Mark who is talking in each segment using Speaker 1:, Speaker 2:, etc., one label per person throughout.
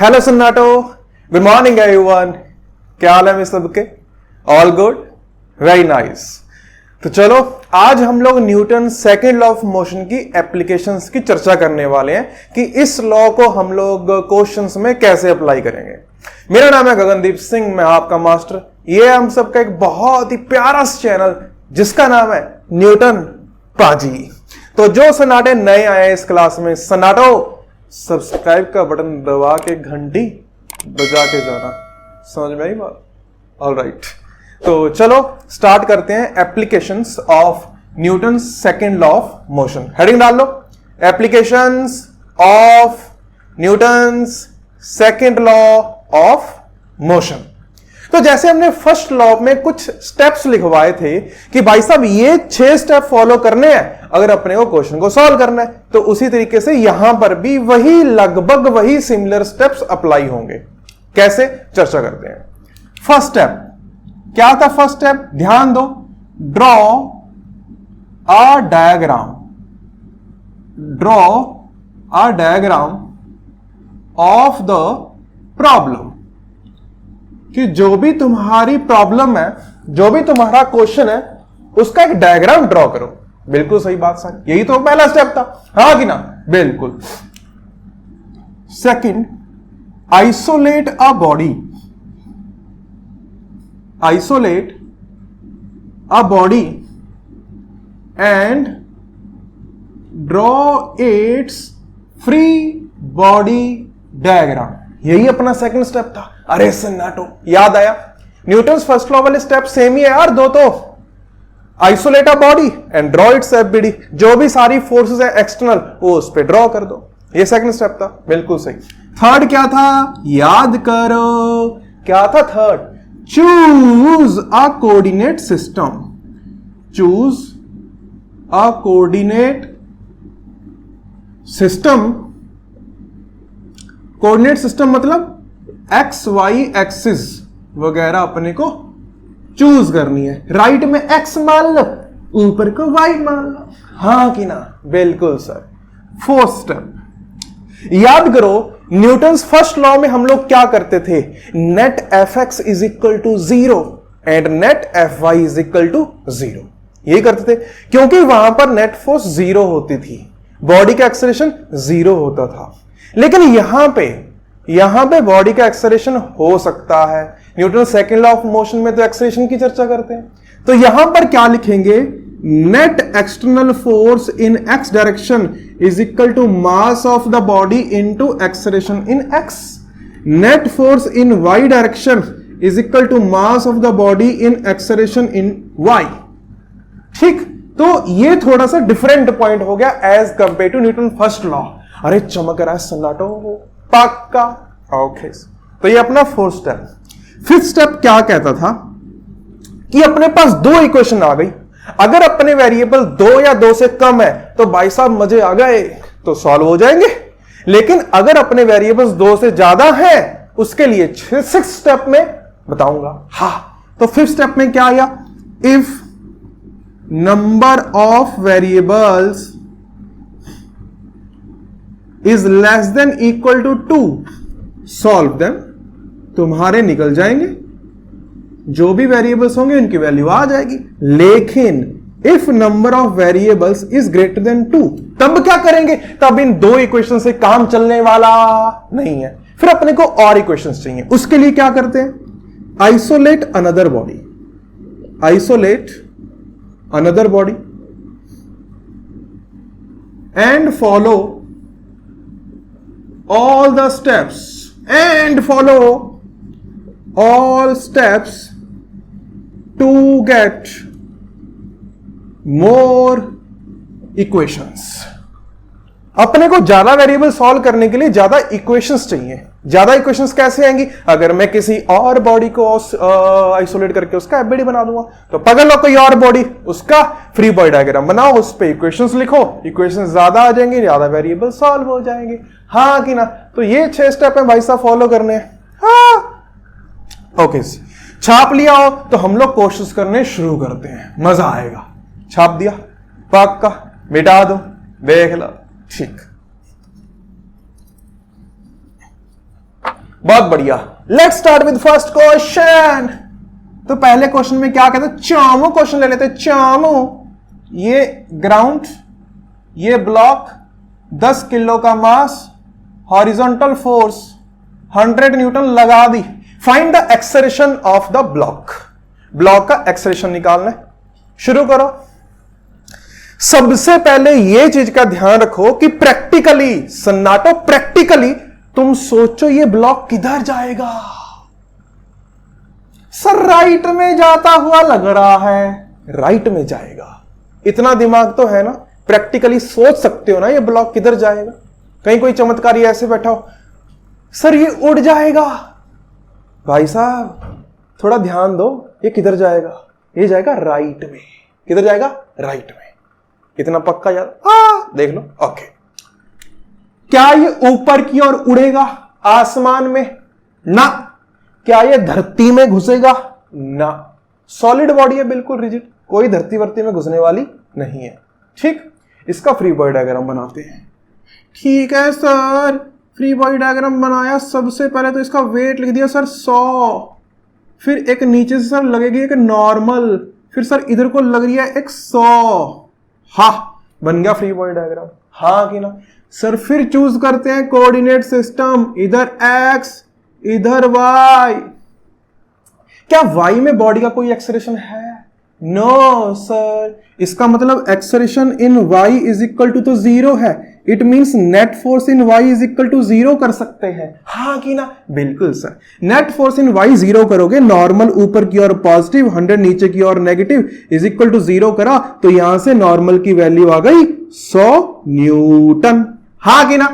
Speaker 1: Hello सन्नाटो, good morning everyone. क्या हाल है में सबके? All good, very nice. तो चलो आज हम लोग Newton second law of motion की एप्लीकेशंस की चर्चा करने वाले हैं कि इस लॉ को हम लोग क्वेश्चंस में कैसे अप्लाई करेंगे। मेरा नाम है गगनदीप सिंह, मैं आपका मास्टर। ये हम सबका एक बहुत ही प्यारा चैनल जिसका नाम है न्यूटन पाजी। तो जो सन्नाटे नए आए हैं इस क्लास में, सन्नाटो सब्सक्राइब का बटन दबा के घंटी बजा के जाना। समझ में आई बात? ऑलराइट, तो चलो स्टार्ट करते हैं applications of Newton second law of motion. Heading डाल लो, applications of Newton second law of motion. तो जैसे हमने फर्स्ट लॉ में कुछ स्टेप्स लिखवाए थे कि भाई साहब ये 6 स्टेप फॉलो करने हैं अगर अपने को क्वेश्चन को सॉल्व करना है, तो उसी तरीके से यहां पर भी वही लगभग वही सिमिलर स्टेप्स अप्लाई होंगे। कैसे, चर्चा करते हैं। फर्स्ट स्टेप क्या था? फर्स्ट स्टेप ध्यान दो, draw a diagram, draw a diagram of the problem. कि जो भी तुम्हारी प्रॉब्लम है, जो भी तुम्हारा क्वेश्चन है, उसका एक डायग्राम ड्रॉ करो। बिल्कुल सही बात सर, यही तो पहला स्टेप था, हाँ कि ना? बिल्कुल। Second, isolate a body, isolate a body and draw it's free body diagram. यही अपना सेकंड स्टेप था। अरे सन्नाटो, याद आया? न्यूटन्स फर्स्ट लॉ वाले स्टेप सेम ही है यार, दो तो। Isolate a body and draw it's FBD. जो भी सारी फोर्सेस है एक्सटर्नल, वो उस पे ड्रॉ कर दो। ये सेकंड स्टेप था, बिल्कुल सही। थर्ड क्या था? याद करो, क्या था third? Choose a coordinate system, choose a coordinate system. Coordinate system मतलब एक्स वाई एक्सिस वगैरह अपने को चूज करनी है। राइट में एक्स मान लो, ऊपर को वाई मान लो, हाँ कि ना? बिल्कुल सर। फोर्थ स्टेप, याद करो न्यूटन्स फर्स्ट लॉ में हम लोग क्या करते थे? Net F X is equal to 0 and net F Y is equal to 0। यही करते थे क्योंकि वहां पर नेट फोर्स 0 होती थी, बॉडी का एक्सेलरेशन 0 होता था। लेकिन यहां पे बॉडी का एक्सेलरेशन हो सकता है। Newton second law of motion में तो एक्सेलरेशन की चर्चा करते हैं, तो यहां पर क्या लिखेंगे? Net external force in X direction is equal to mass of the body into acceleration in X. Net force in Y direction is equal to mass of the body in acceleration in Y. ठीक, तो ये थोड़ा सा different point हो गया as compare to Newton first law. अरे चमक रहा है सन्नाटो, पक्का। ओके, तो ये अपना फोर्थ स्टेप। फिफ्थ स्टेप क्या कहता था कि अपने पास 2 इक्वेशन आ गई। अगर अपने वेरिएबल 2 या 2 से कम है तो भाई साहब मजे आ गए, तो सॉल्व हो जाएंगे। लेकिन अगर अपने वेरिएबल्स 2 से ज्यादा है, उसके लिए 6th स्टेप में बताऊंगा। हाँ, तो 5th स्टेप में क्या आया? If number of variables is less than equal to 2, solve them. तुम्हारे निकल जाएंगे, जो भी वेरिएबल्स होंगे उनकी वैल्यू आ जाएगी। लेकिन if number of variables is greater than 2, तब क्या करेंगे? तब इन 2 इक्वेशन से काम चलने वाला नहीं है, फिर अपने को और इक्वेशंस चाहिए। उसके लिए क्या करते हैं? Isolate another body, isolate another body and follow all the steps, and follow all steps to get more equations। अपने को ज्यादा वेरिएबल सॉल्व करने के लिए ज्यादा इक्वेशंस चाहिए। ज्यादा इक्वेशंस कैसे आएंगी? अगर मैं किसी और बॉडी को आइसोलेट करके उसका एफबीडी बना दूंगा, तो पकड़ लो कोई और बॉडी, उसका फ्री बॉडी डायग्राम बनाओ, उस पे इक्वेशंस लिखो, इक्वेशंस ज्यादा आ जाएंगे, ज्यादा वेरिएबल सॉल्व हो जाएंगे। हाँ कि ना? तो ये 6 स्टेप है भाई साहब, फॉलो करने हैं। हाँ, ओके, छाप लिया हो तो हम लोग कोशिश करने शुरू करते हैं, मजा आएगा। छाप दिया, पक्का, मिटा दो, देख लो, ठीक। बहुत बढ़िया। Let's start with first question. तो पहले क्वेश्चन में क्या कहते हैं, चामू क्वेश्चन ले लेते हैं। चामू, ये ग्राउंड, ये ब्लॉक, 10 किलो का मास, हॉरिजॉन्टल फोर्स 100 न्यूटन लगा दी। Find the acceleration of the block. Block का एक्सेलरेशन निकालना है। शुरू करो। सबसे पहले यह चीज का ध्यान रखो कि प्रैक्टिकली, सन्नाटो, प्रैक्टिकली तुम सोचो ये ब्लॉक किधर जाएगा। सर राइट में जाता हुआ लग रहा है, राइट में जाएगा। इतना दिमाग तो है ना, प्रैक्टिकली सोच सकते हो ना ये ब्लॉक किधर जाएगा। कहीं कोई चमत्कारी ऐसे बैठा हो, सर ये उड़ जाएगा। भाई साहब थोड़ा ध्यान दो, ये किधर जाएगा, ये जाएगा राइट में। किधर जाएगा, राइट में। इतना पक्का यार, देख लो। ओके, क्या ये ऊपर की ओर उड़ेगा आसमान में? ना। क्या ये धरती में घुसेगा? ना। सॉलिड बॉडी है, बिल्कुल रिजिड, कोई धरती वर्ती में घुसने वाली नहीं है। ठीक, इसका फ्री बॉडी डायग्राम बनाते हैं। ठीक है सर, फ्री बॉडी डायग्राम बनाया। सबसे पहले तो इसका वेट लिख दिया सर 100, फिर एक नीचे से सर लगेगी एक नॉर्मल, फिर सर इधर को लग रही है एक 100। हाँ, बन गया फ्री बॉडी डायग्राम। हाँ कि ना सर? फिर चूज करते हैं कोऑर्डिनेट सिस्टम, इधर x, इधर y। क्या y में बॉडी का कोई एक्सेलरेशन है? No sir. इसका मतलब acceleration in y is equal to तो 0 है। It means net force in y is equal to 0 कर सकते हैं। हाँ कि ना? बिल्कुल सर। नेट फोर्स इन y 0 करोगे, नॉर्मल ऊपर की ओर पॉजिटिव, 100 नीचे की ओर नेगेटिव, इज इक्वल टू 0 करा तो यहां से नॉर्मल की वैल्यू आ गई 100 न्यूटन। हाँ कि ना?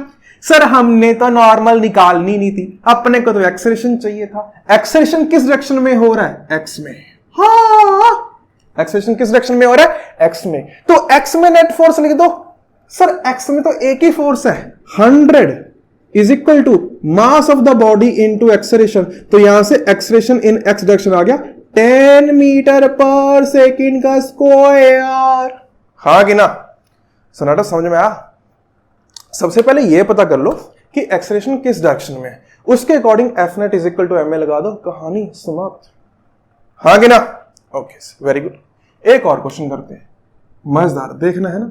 Speaker 1: सर हमने तो नॉर्मल निकालनी नहीं थी, अपने को तो एक्सेलरेशन चाहिए था। एक्सेलरेशन किस डायरेक्शन में हो रहा है? एक्स में। हाँ, एक्सेलरेशन किस डायरेक्शन में हो रहा है? एक्स में। तो एक्स में नेट फोर्स लिख दो। सर एक्स में तो एक ही फोर्स है, 100 is equal to mass of the body into acceleration. तो यहां से एक्सेलरेशन इन एक्स डायरेक्शन आ गया 10 मीटर पर सेकेंड का स्क्वायर। हाँ कि ना? सन्नाटा समझ में आया? सबसे पहले यह पता कर लो कि एक्सेलरेशन किस डायरेक्शन में है, उसके according F net is equal to M A लगा दो, कहानी समाप्त। हाँ कि ना? Okay, very good. एक और क्वेश्चन करते हैं, मजेदार, देखना है ना।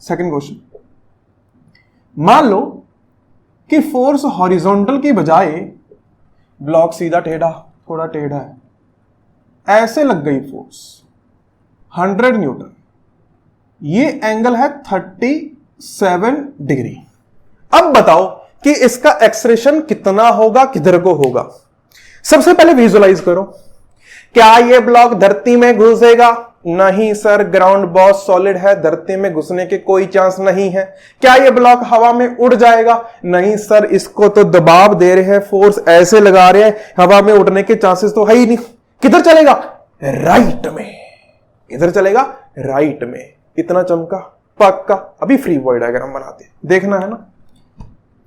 Speaker 1: सेकंड क्वेश्चन, मान लो कि फोर्स हॉरिजॉन्टल की बजाय ब्लॉक सीधा टेढ़ा, थोड़ा टेढ़ा है, ऐसे लग गई फोर्स 100 न्यूटन। ये एंगल है 37 डिग्री। अब बताओ कि इसका एक्सेलरेशन कितना होगा, किधर को होगा। सबसे पहले विजुअलाइज करो, क्या यह ब्लॉक धरती में घुसेगा? नहीं सर, ग्राउंड बहुत सॉलिड है, धरती में घुसने के कोई चांस नहीं है। क्या यह ब्लॉक हवा में उड़ जाएगा? नहीं सर, इसको तो दबाव दे रहे हैं, फोर्स ऐसे लगा रहे हैं, हवा में उड़ने के चांसेस तो है ही नहीं। किधर चलेगा? राइट में। किधर चलेगा? राइट में। इतना चमका, पक्का। अभी फ्री बॉडी डायग्राम बनाते हैं, देखना है ना।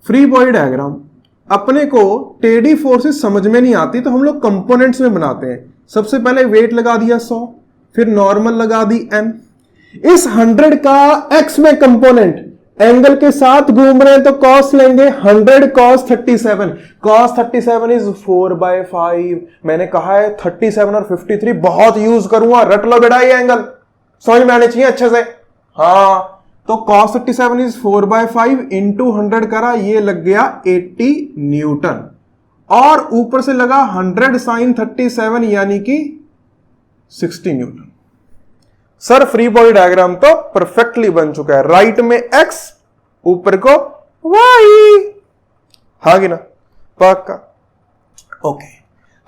Speaker 1: फ्री बॉडी डायग्राम अपने को टेढ़ी फोर्सेस समझ में नहीं आती तो हम लोग कंपोनेंट्स में बनाते हैं। सबसे पहले वेट लगा दिया 100, फिर नॉर्मल लगा दी m। इस 100 का x में कंपोनेंट एंगल के साथ घूम रहे हैं तो cos लेंगे, 100 cos 37। cos 37 is 4/5। मैंने कहा है 37 और 53 बहुत यूज करूंगा, रट लो बेटा, ये एंगल समझ में आने चाहिए अच्छे से। हाँ, तो cos 37 इज 4/5 इंटू 100 करा, ये लग गया 80 न्यूटन, और ऊपर से लगा 100 sin 37 यानी कि 60 Newton. Sir free body diagram तो परफेक्टली बन चुका है, राइट में x, ऊपर को y। हाँ कि ना? पक्का। ओके,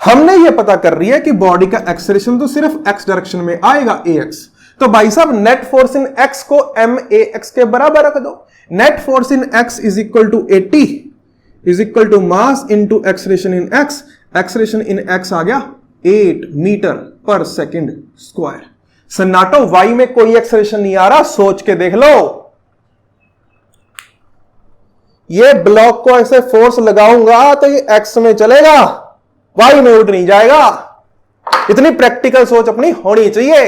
Speaker 1: हमने ये पता कर रही है कि बॉडी का एक्सेलरेशन तो सिर्फ x डायरेक्शन में आएगा, ax। तो भाई साहब नेट फोर्स इन x को max के बराबर रख दो। Net force in x is equal to 80 is equal to mass into acceleration in x। Acceleration in x आ गया 8 मीटर पर सेकेंड स्क्वायर। सन्नाटो, y में कोई एक्सेलरेशन नहीं आ रहा, सोच के देख लो। ये ब्लॉक को ऐसे फोर्स लगाऊंगा तो ये x में चलेगा, y में उठ नहीं जाएगा। इतनी प्रैक्टिकल सोच अपनी होनी चाहिए।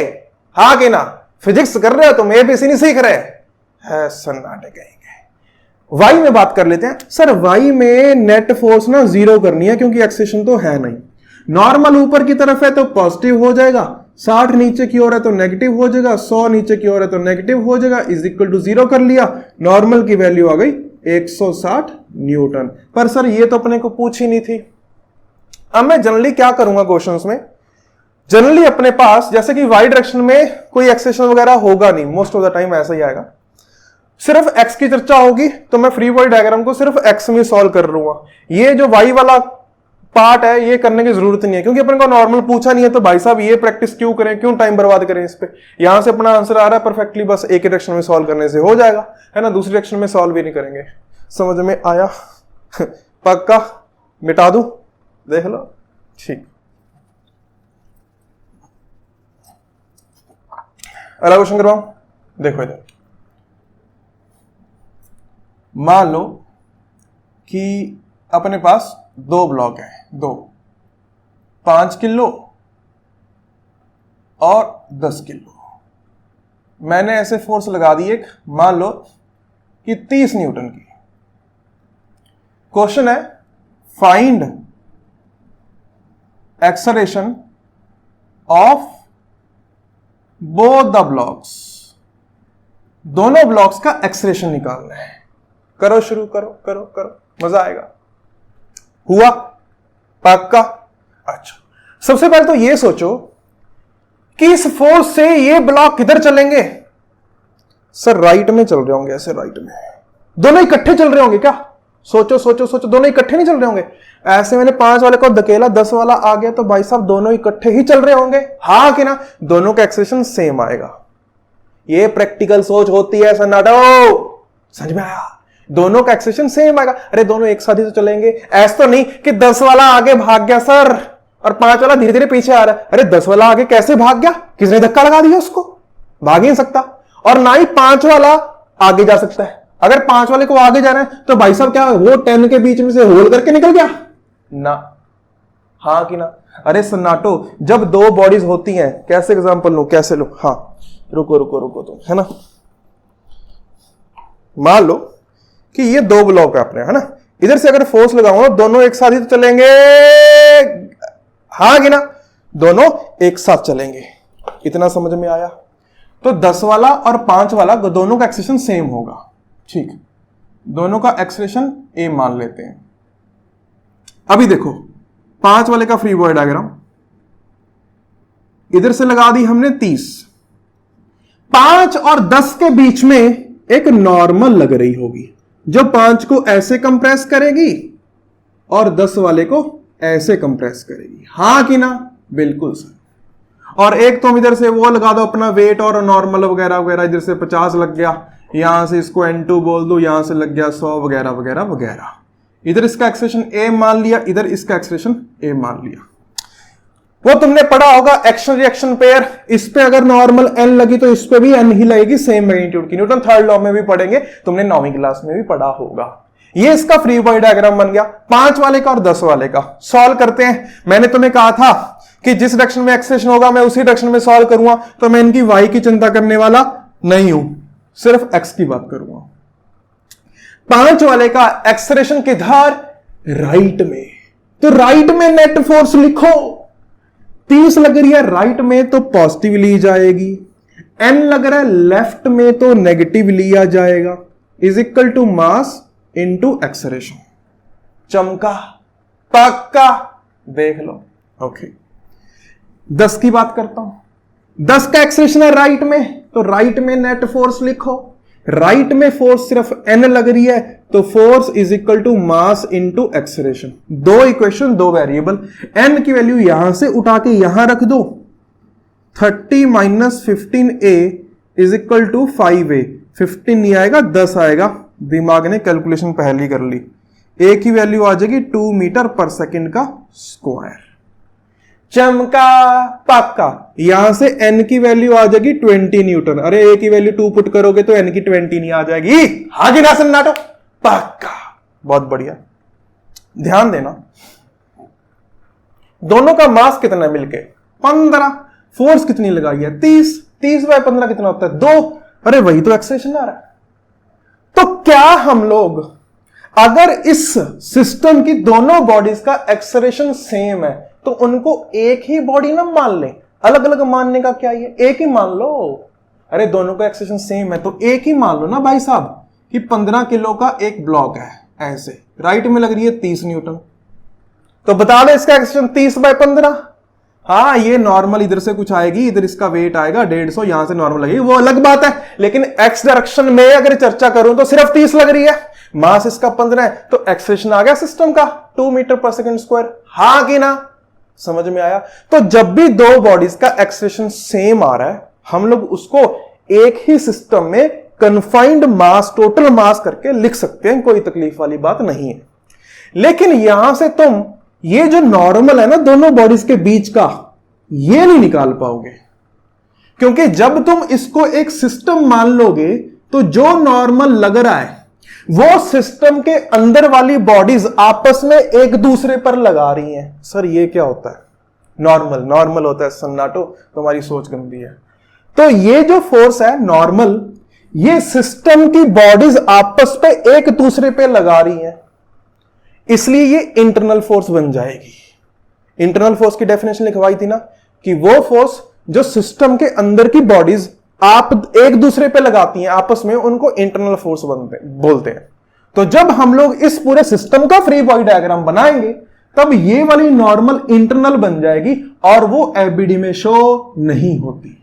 Speaker 1: हाँ कि ना? फिजिक्स कर रहे हो तुम, एबीसी नहीं सीख रहे है, सन्नाटे कहेंगे। वाई में बात कर लेते हैं। सर वाई में नेट फोर्स ना जीरो करनी है क्योंकि एक्सेशन तो है नहीं। नॉर्मल ऊपर की तरफ है तो पॉजिटिव हो जाएगा, 60 नीचे की ओर है तो नेगेटिव हो जाएगा, 100 नीचे की ओर है तो नेगेटिव हो जाएगा, इज इक्वल टू 0 कर लिया। नॉर्मल की वैल्यू आ गई 160 न्यूटन। पर सर ये तो अपने को पूछ ही नहीं थी। अब मैं जनरली क्या करूंगा क्वेश्चंस में, जनरली अपने पास जैसे कि वाई डायरेक्शन में कोई एक्सेशन वगैरह होगा नहीं, मोस्ट ऑफ द टाइम ऐसा ही आएगा, सिर्फ एक्स की चर्चा होगी तो मैं फ्री बॉडी डायग्राम को सिर्फ एक्स में सॉल्व कर लूंगा। ये जो वाई वाला पार्ट है ये करने की जरूरत नहीं है क्योंकि अपन को नॉर्मल पूछा नहीं है, तो भाई साहब ये प्रैक्टिस क्यों करें, क्यों टाइम बर्बाद करें इस पे। यहां से अपना आंसर आ रहा है परफेक्टली, बस एक ही डायरेक्शन में सॉल्व करने से हो जाएगा, है ना, दूसरी डायरेक्शन में सॉल्व भी नहीं करेंगे। समझ में आया? पक्का? मिटा दूं? देख लो। ठीक, अगला क्वेश्चन करवाऊं। देखो इधर, मान लो कि अपने पास दो ब्लॉक है, दो, 5 किलो और 10 किलो। मैंने ऐसे फोर्स लगा दी एक, मान लो कि 30 न्यूटन की। क्वेश्चन है find acceleration of both the blocks. दोनों ब्लॉक्स का एक्सेलरेशन निकालना है। करो शुरू, करो करो करो, मजा आएगा। हुआ? पक्का? अच्छा, सबसे पहले तो ये सोचो कि इस फोर्स से ये ब्लॉक किधर चलेंगे। सर राइट में चल रहे होंगे, ऐसे राइट में। दोनों इकट्ठे चल रहे होंगे क्या? सोचो सोचो सोचो, दोनों इकट्ठे नहीं चल रहे होंगे। ऐसे मैंने 5 वाले को धकेला, 10 वाला आ गया, तो भाई साहब दोनों इकट्ठे ही चल रहे होंगे, हाँ कि ना? दोनों का एक्सेलरेशन सेम आएगा। ये प्रैक्टिकल सोच होती है सन्नाटो, समझ में आया? दोनों का एक्सेलरेशन सेम आएगा। अरे दोनों एक साथ ही तो चलेंगे, ऐसा तो नहीं कि 10 वाला आगे भाग गया सर और 5 वाला धीरे धीरे पीछे आ रहा है। अरे 10 वाला आगे कैसे भाग गया? किसने धक्का लगा दिया उसको? भाग ही नहीं सकता। और ना ही 5 वाला आगे जा सकता है। अगर 5 वाले को आगे जाना है तो भाई साहब क्या वो 10 के बीच में से होल करके निकल गया ना? हाँ कि ना? अरे सन्नाटो, जब दो बॉडीज होती हैं, कैसे एग्जांपल लो, कैसे लो? हाँ रुको रुको रुको, तो है ना, मान लो कि ये दो ब्लॉक है अपने, है ना, इधर से अगर फोर्स लगाऊंगा दोनों एक साथ ही तो चलेंगे, हाँ कि ना? दोनों एक साथ चलेंगे। इतना समझ में आया? तो 10 वाला और 5 वाला दोनों का एक्सेलरेशन सेम होगा। ठीक, दोनों का एक्सेलरेशन ए मान लेते हैं। अभी देखो 5 वाले का फ्री बॉडी डायग्राम, इधर से लगा दी हमने 30, 5 और 10 के बीच में एक नॉर्मल लग रही होगी जो 5 को ऐसे कंप्रेस करेगी और 10 वाले को ऐसे कंप्रेस करेगी, हाँ कि ना? बिल्कुल सर। और एक तो इधर से वो लगा दो अपना वेट और नॉर्मल वगैरह वगैरह, इधर से 50 लग गया, यहां से इसको N2 बोल दो, यहां से लग गया 100 वगैरह वगैरह वगैरह। इधर इसका एक्सेलरेशन ए मान लिया, इधर इसका एक्सेलरेशन ए मान लिया। वो तुमने पढ़ा होगा एक्शन रिएक्शन पेयर, इस पे अगर नॉर्मल n लगी तो इस पे भी n ही लगेगी सेम मैग्नीट्यूड की। न्यूटन थर्ड लॉ में भी पढ़ेंगे, तुमने 9वीं क्लास में भी पढ़ा होगा। ये इसका फ्री बॉडी डायग्राम बन गया 5 वाले का और 10 वाले का। सॉल्व करते हैं। मैंने तुम्हें कहा था कि जिस डायरेक्शन में एक्सेलरेशन होगा मैं उसी डायरेक्शन में सॉल्व करूंगा, तो मैं इनकी y की चिंता करने वाला नहीं हूं, सिर्फ x की बात करूंगा। 5 वाले का एक्सेलरेशन किधर? राइट में। तो राइट में नेट फोर्स लिखो, 30 लग रही है राइट में तो पॉजिटिव ली जाएगी, n लग रहा है लेफ्ट में तो नेगेटिव लिया जाएगा, is equal to mass into acceleration. चमका? पक्का? देख लो। ओके, 10 की बात करता हूं। 10 का एक्सेलरेशन है राइट में, तो राइट में नेट फोर्स लिखो। राइट में फोर्स सिर्फ n लग रही है तो force is equal to mass into acceleration. दो इक्वेशन, दो वेरिएबल, n की वैल्यू यहां से उठा के यहां रख दो, 30 minus 15a is equal to 5a। 15 नहीं आएगा 10 आएगा, दिमाग ने कैलकुलेशन पहले ही कर ली। a की वैल्यू आ जाएगी 2 मीटर पर सेकेंड का स्क्वायर। चमका? पक्का? यहां से n की वैल्यू आ जाएगी 20 न्यूटन। अरे a की वैल्यू 2 पुट करोगे तो n की 20 नहीं आ जाएगी? हाँ जी ना सन्नाटो? पक्का? बहुत बढ़िया, ध्यान देना। दोनों का मास कितना है मिलके? 15। फोर्स कितनी लगाई है? 30। 30 बाय 15 कितना होता है? 2। अरे वही तो एक्सेलरेशन आ रहा है। तो क्या हम लोग अगर इस सिस्टम की दोनों बॉडीज का एक्सेलरेशन सेम है तो उनको एक ही बॉडी ना मान लें? अलग अलग मानने का क्या है, एक ही मान लो। अरे दोनों का एक्सेलरेशन सेम है तो एक ही मान लो ना भाई साहब कि 15 किलो का एक ब्लॉक है, ऐसे राइट में लग रही है 30 न्यूटन, तो बता दो इसका एक्सेलरेशन 30/15। हाँ ये नॉर्मल इधर से कुछ आएगी, इधर इसका वेट आएगा 150, यहां से नॉर्मल लगेगी, वो अलग बात है, लेकिन एक्स डायरेक्शन में अगर चर्चा करूं तो सिर्फ 30 लग रही है, मास इसका 15 है, तो एक्सेलरेशन आ गया सिस्टम का 2 मीटर पर सेकंड स्क्वायर। हाँ कि ना? समझ में आया? तो जब भी दो बॉडीज का एक्सेलरेशन सेम आ रहा है हम लोग उसको एक ही सिस्टम में कन्फाइंड मास, टोटल मास करके लिख सकते हैं, कोई तकलीफ वाली बात नहीं है। लेकिन यहां से तुम ये जो नॉर्मल है ना दोनों बॉडीज के बीच का, ये नहीं निकाल पाओगे, क्योंकि जब तुम इसको एक सिस्टम मान लोगे तो जो नॉर्मल लग रहा है वो सिस्टम के अंदर वाली बॉडीज आपस में एक दूसरे पर लगा रही हैं। सर ये क्या होता है? नॉर्मल नॉर्मल होता है सन्नाटो, तुम्हारी सोच गंदी है। तो ये जो फोर्स है नॉर्मल, ये सिस्टम की बॉडीज आपस पे एक दूसरे पे लगा रही हैं, इसलिए ये इंटरनल फोर्स बन जाएगी। इंटरनल फोर्स की डेफिनेशन लिखवाई थी ना कि वो फोर्स जो सिस्टम के अंदर की बॉडीज आप एक दूसरे पे लगाती हैं आपस में, उनको इंटरनल फोर्स बोलते हैं। तो जब हम लोग इस पूरे सिस्टम का फ्री बॉडी डायग्राम बनाएंगे तब ये वाली नॉर्मल इंटरनल बन जाएगी और वो एफबीडी में शो नहीं होती।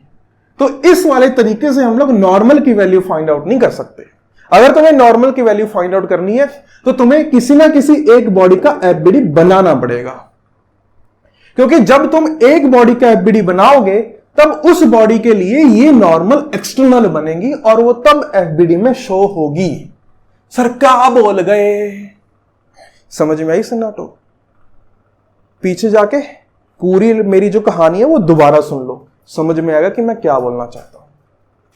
Speaker 1: तो इस वाले तरीके से हम लोग नॉर्मल की वैल्यू फाइंड आउट नहीं कर सकते। अगर तुम्हें नॉर्मल की वैल्यू फाइंड आउट करनी है तो तुम्हें किसी ना किसी एक बॉडी का एफबीडी बनाना पड़ेगा, क्योंकि जब तुम एक बॉडी का एफबीडी बनाओगे तब उस बॉडी के लिए ये नॉर्मल एक्सटर्नल बनेगी और वो तब एफबीडी में शो होगी। सर क्या बोल गए? समझ में आई सन्नाटो? पीछे जाके पूरी मेरी जो कहानी है वो दोबारा सुन लो, समझ में आएगा कि मैं क्या बोलना चाहता हूं।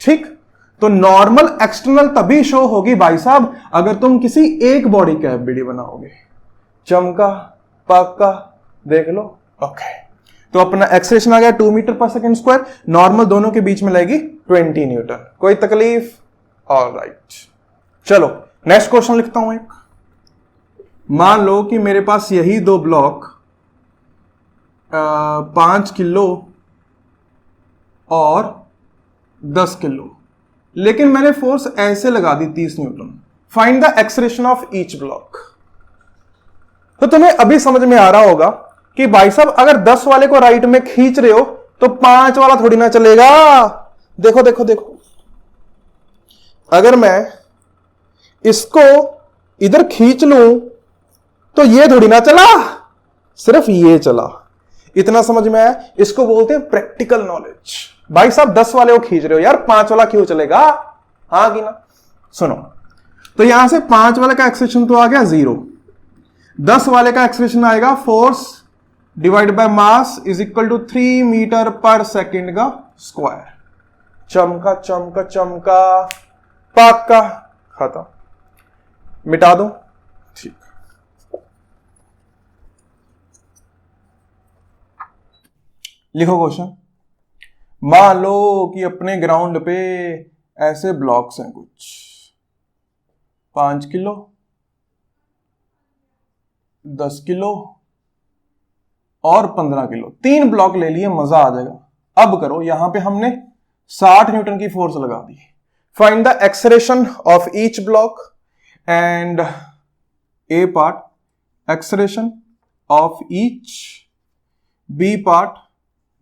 Speaker 1: ठीक, तो नॉर्मल एक्सटर्नल तभी शो होगी भाई साहब अगर तुम किसी एक बॉडी का एफबीडी बनाओगे। चमका पक्का देख लो। ओके, तो अपना एक्सेलरेशन आ गया 2 मीटर पर सेकंड स्क्वायर, नॉर्मल दोनों के बीच में लगेगी 20 न्यूटन। कोई तकलीफ? ऑलराइट, चलो नेक्स्ट क्वेश्चन लिखता हूं एक। मान लो कि मेरे पास यही दो ब्लॉक 5 किलो और 10 किलो, लेकिन मैंने फोर्स ऐसे लगा दी 30 Newton. Find the acceleration of each block. तो तुम्हें अभी समझ में आ रहा होगा कि भाई साहब अगर 10 वाले को राइट में खींच रहे हो तो 5 वाला थोड़ी ना चलेगा। देखो देखो देखो, अगर मैं इसको इधर खींच लूं तो ये थोड़ी ना चला, सिर्फ ये चला। इतना समझ में आया? इसको बोलते हैं प्रैक्टिकल नॉलेज। भाई साहब 10 वाले को खींच रहे हो यार, 5 वाला क्यों चलेगा? हाँ कि ना? सुनो, तो यहां से 5 वाले का एक्सेलरेशन तो आ गया 0, 10 वाले का एक्सेलरेशन आएगा force divide by mass is equal to 3 metre पर सेकंड का स्क्वायर। चमका चमका चमका पक्का, खत्म, मिटा दो। ठीक, लिखो क्वेश्चन। मान लो कि अपने ग्राउंड पे ऐसे ब्लॉक्स हैं कुछ 5 किलो, 10 किलो और 15 किलो, 3 ब्लॉक ले लिए, मजा आ जाएगा। अब करो, यहां पे हमने 60 न्यूटन की फोर्स लगा दी। Find the acceleration of each block and A part acceleration of each, B part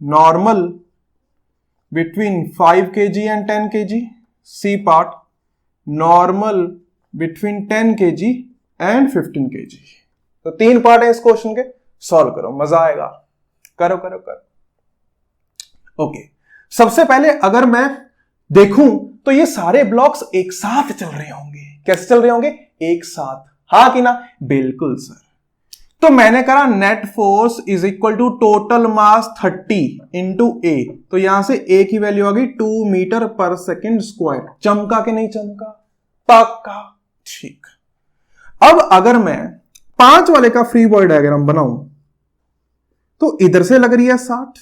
Speaker 1: normal between 5 kg and 10 kg, C part normal between 10 kg and 15 kg। तो 3 पार्ट है इस क्वेश्चन के, सॉल्व करो, मजा आएगा। करो करो करो। ओके, सबसे पहले अगर मैं देखूं तो ये सारे ब्लॉक्स एक साथ चल रहे होंगे। कैसे चल रहे होंगे? एक साथ। हाँ कि ना? बिल्कुल सर। तो मैंने करा net force is equal to total mass 30 into a, तो यहां से ए की वैल्यू आ गई 2 मीटर पर सेकंड स्क्वायर। चमका के नहीं चमका? पक्का। ठीक, अब अगर मैं 5 वाले का फ्री बॉडी डायग्राम बनाऊं तो इधर से लग रही है 60,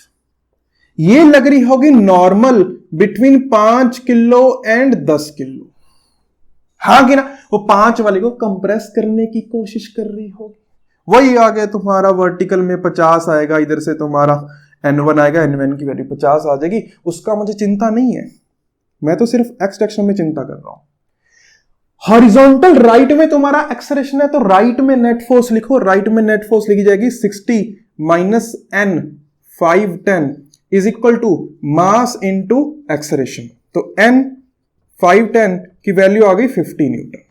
Speaker 1: ये लग रही होगी normal between 5 kilo and 10 kilo. हाँ कि ना, वो 5 वाले को कंप्रेस करने की कोशिश कर रही होगी। वही आगे तुम्हारा वर्टिकल में 50 आएगा, इधर से तुम्हारा N1 आएगा, N1 की वैल्यू 50 आ जाएगी। उसका मुझे चिंता नहीं है, मैं तो सिर्फ एक्स डायरेक्शन में चिंता कर रहा हूं। हॉरिजॉन्टल राइट में तुम्हारा एक्सेलरेशन है, तो राइट में नेट फोर्स लिखो। राइट में नेट फोर्स लिखी जाएगी 60 minus N 510 is equal to mass into acceleration. तो N 510 की वैल्यू आ गई 50 newton.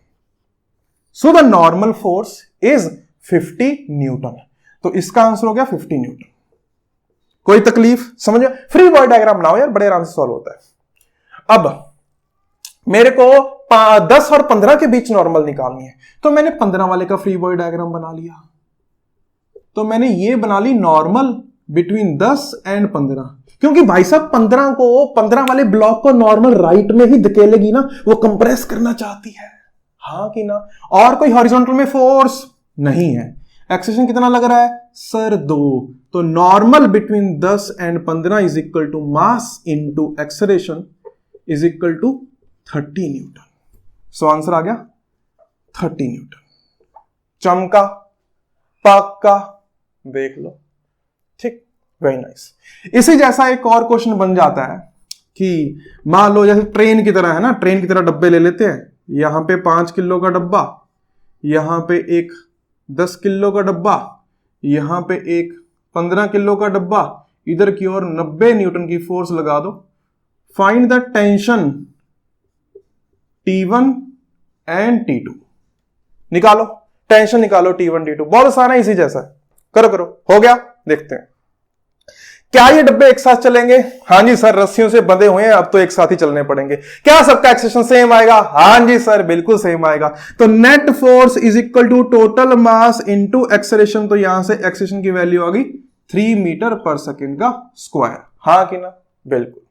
Speaker 1: So the normal force is 50 newton. तो इसका आंसर हो गया 50 न्यूटन। कोई तकलीफ? समझ में? फ्री बॉडी डायग्राम बनाओ यार, बड़े आराम से सॉल्व होता है। अब मेरे को 10 और 15 के बीच नॉर्मल निकालनी है, तो मैंने 15 वाले का फ्री बॉडी डायग्राम बना लिया। तो मैंने ये बना ली नॉर्मल बिटवीन 10 एंड 15, क्योंकि भाई साहब 15 वाले ब्लॉक को नॉर्मल राइट में ही धकेलेगी ना, वो कंप्रेस करना चाहती है, हाँ कि ना। और कोई हॉरिजॉन्टल में फोर्स नहीं है। एक्सेलरेशन कितना लग रहा है सर? 2। तो normal between 10 and 15 is equal to mass into acceleration is equal to 30 newton. So answer आ गया 30 न्यूटन। चमका, पक्का, देख लो, ठीक, वेरी नाइस। इसी जैसा एक और क्वेश्चन बन जाता है कि मान लो जैसे ट्रेन की तरह है ना, ट्रेन की तरह डब्बे ले लेते हैं। यहां पे 5 किलो का डब्बा, यहां पे एक 10 किलो का डब्बा, यहां पे एक 15 किलो का डब्बा, इधर की ओर 90 न्यूटन की फोर्स लगा दो। Find the tension T1 and T2। निकालो टेंशन, निकालो T1 T2। बहुत आसान है, इसी जैसा है। करो करो, हो गया। देखते हैं क्या ये डब्बे एक साथ चलेंगे? हाँ जी सर, रस्सियों से बंधे हुए हैं, अब तो एक साथ ही चलने पड़ेंगे। क्या सबका एक्सेलरेशन सेम आएगा? हाँ जी सर, बिल्कुल सेम आएगा। तो net force is equal to total mass into acceleration. तो यहां से एक्सेलरेशन की वैल्यू आ गई 3 मीटर पर सेकेंड का स्क्वायर, हाँ कि ना? बिल्कुल।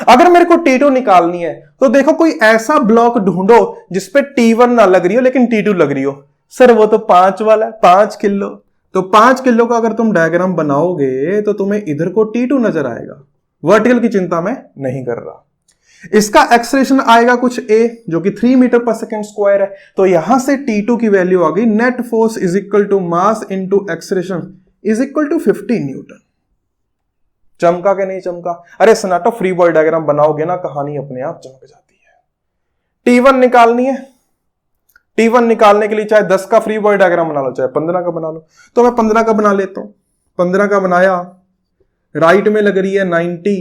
Speaker 1: अगर मेरे को T2 निकालनी है, तो देखो कोई ऐसा ब्लॉक ढूंढो जिसपे T1 ना लग रही हो लेकिन T2 लग रही हो। सर वो तो 5 वाला है, 5 किलो। तो 5 किलो का अगर तुम डायग्राम बनाओगे तो तुम्हें इधर को T2 नजर आएगा। वर्टिकल की चिंता मैं नहीं कर रहा। इसका एक्सेलरेशन आएगा कुछ A, जो कि 3 मीटर पर सेकेंड स्क्वायर है। तो यहां से T2 की वैल्यू आ गई net force is equal to mass into acceleration is equal to 50 newton. चमका के नहीं चमका? अरे सनाटो, फ्री बॉडी डायग्राम बनाओगे ना, कहानी अपने आप चमक जाती है। T1 निकालनी है। T1 निकालने के लिए चाहे 10 का फ्री बॉडी डायग्राम बना लो, चाहे 15 का बना लो। तो मैं 15 का बना लेता हूं। 15 का बनाया, राइट में लग रही है 90,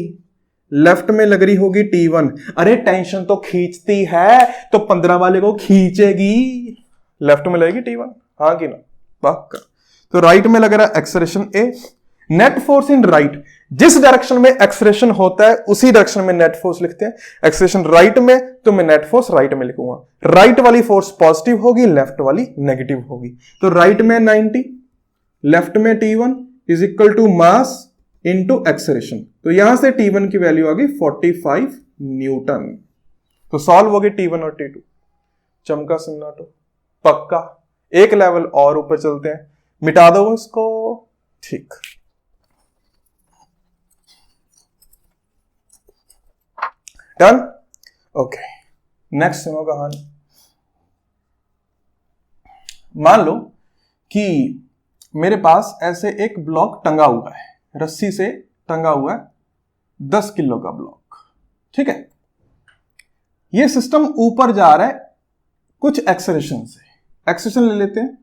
Speaker 1: लेफ्ट में लग रही होगी T1। अरे टेंशन तो खींचती है, तो 15 वाले को खींचेगी, लेफ्ट में लगेगी T1, हाँ कि ना? पक्का। तो राइट में लग रहा है acceleration A। Net force in right, जिस डायरेक्शन में एक्सेलरेशन होता है उसी डायरेक्शन में नेट फोर्स लिखते हैं। एक्सेलरेशन राइट में, तो मैं नेट फोर्स राइट में लिखूंगा। राइट वाली फोर्स पॉजिटिव होगी, लेफ्ट वाली नेगेटिव होगी। तो राइट में 90, लेफ्ट में T1 is equal to mass into acceleration. तो यहां से T1 की वैल्यू आ गई 45 न्यूटन। तो सॉल्व हो गई T1 और T2। चमका सन्नाटो, पक्का। एक लेवल और ऊपर चलते हैं, मिटा दो इसको, ठीक। डन? ओके, नेक्स्ट सुनो कहानी। मान लो कि मेरे पास ऐसे एक ब्लॉक टंगा हुआ है, रस्सी से टंगा हुआ है, 10 किलो का ब्लॉक, ठीक है। ये सिस्टम ऊपर जा रहा है कुछ एक्सेलरेशन से। एक्सेलरेशन ले लेते हैं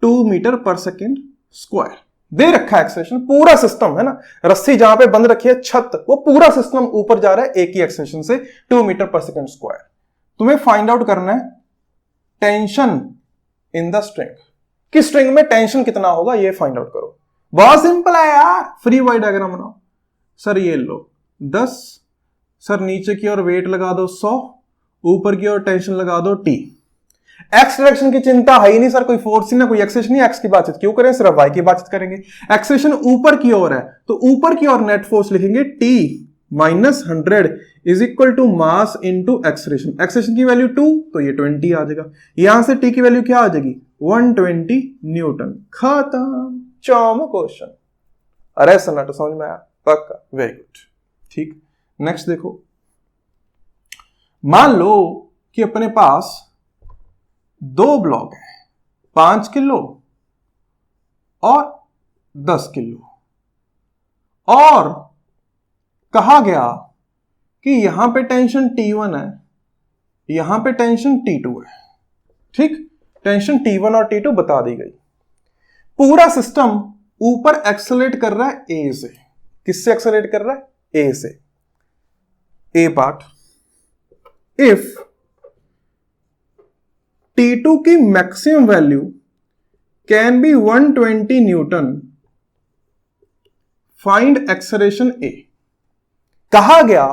Speaker 1: 2 मीटर पर सेकेंड स्क्वायर। दे रखा है एक्सेलरेशन, पूरा सिस्टम है ना, रस्सी जहां पे बंद रखी है छत, वो पूरा सिस्टम ऊपर जा रहा है एक ही एक्सेलरेशन से 2 मीटर पर सेकेंड स्क्वायर। तुम्हें फाइंड आउट करना है टेंशन इन द स्ट्रिंग, कि स्ट्रिंग में टेंशन कितना होगा, ये फाइंड आउट करो। बहुत सिंपल है यार, फ्री बॉडी डायग्राम बनाओ। सर ये लो 10, सर नीचे की ओर वेट लगा दो 100, ऊपर की ओर टेंशन लगा दो T। एक्स डायरेक्शन की चिंता है ही नहीं सर, कोई फोर्स ही ना, कोई एक्सेलरेशन नहीं, एक्स की बातचीत क्यों करें, सिर्फ वाई की बातचीत करेंगे। एक्सेलरेशन ऊपर की ओर है, तो ऊपर की ओर नेट फोर्स लिखेंगे T minus 100 is equal to mass into acceleration. Acceleration की वैल्यू 2, तो ये 20 आ जाएगा। यहां से T की वैल्यू क्या आ जाएगी 120 न्यूटन। खत्म, चौम क्वेश्चन। अरे सन्नाटो, समझ में आया? पक्का, वेरी गुड, ठीक। नेक्स्ट देखो, मान लो कि अपने पास दो ब्लॉक है, 5 किलो और 10 किलो, और कहा गया कि यहां पे टेंशन T1 है, यहां पे टेंशन T2 है। ठीक, टेंशन T1 और T2 बता दी गई। पूरा सिस्टम ऊपर एक्सेलरेट कर रहा है ए से। किससे एक्सेलरेट कर रहा है? ए से। ए पार्ट, इफ T2 की maximum value can be 120 newton, find acceleration a. कहा गया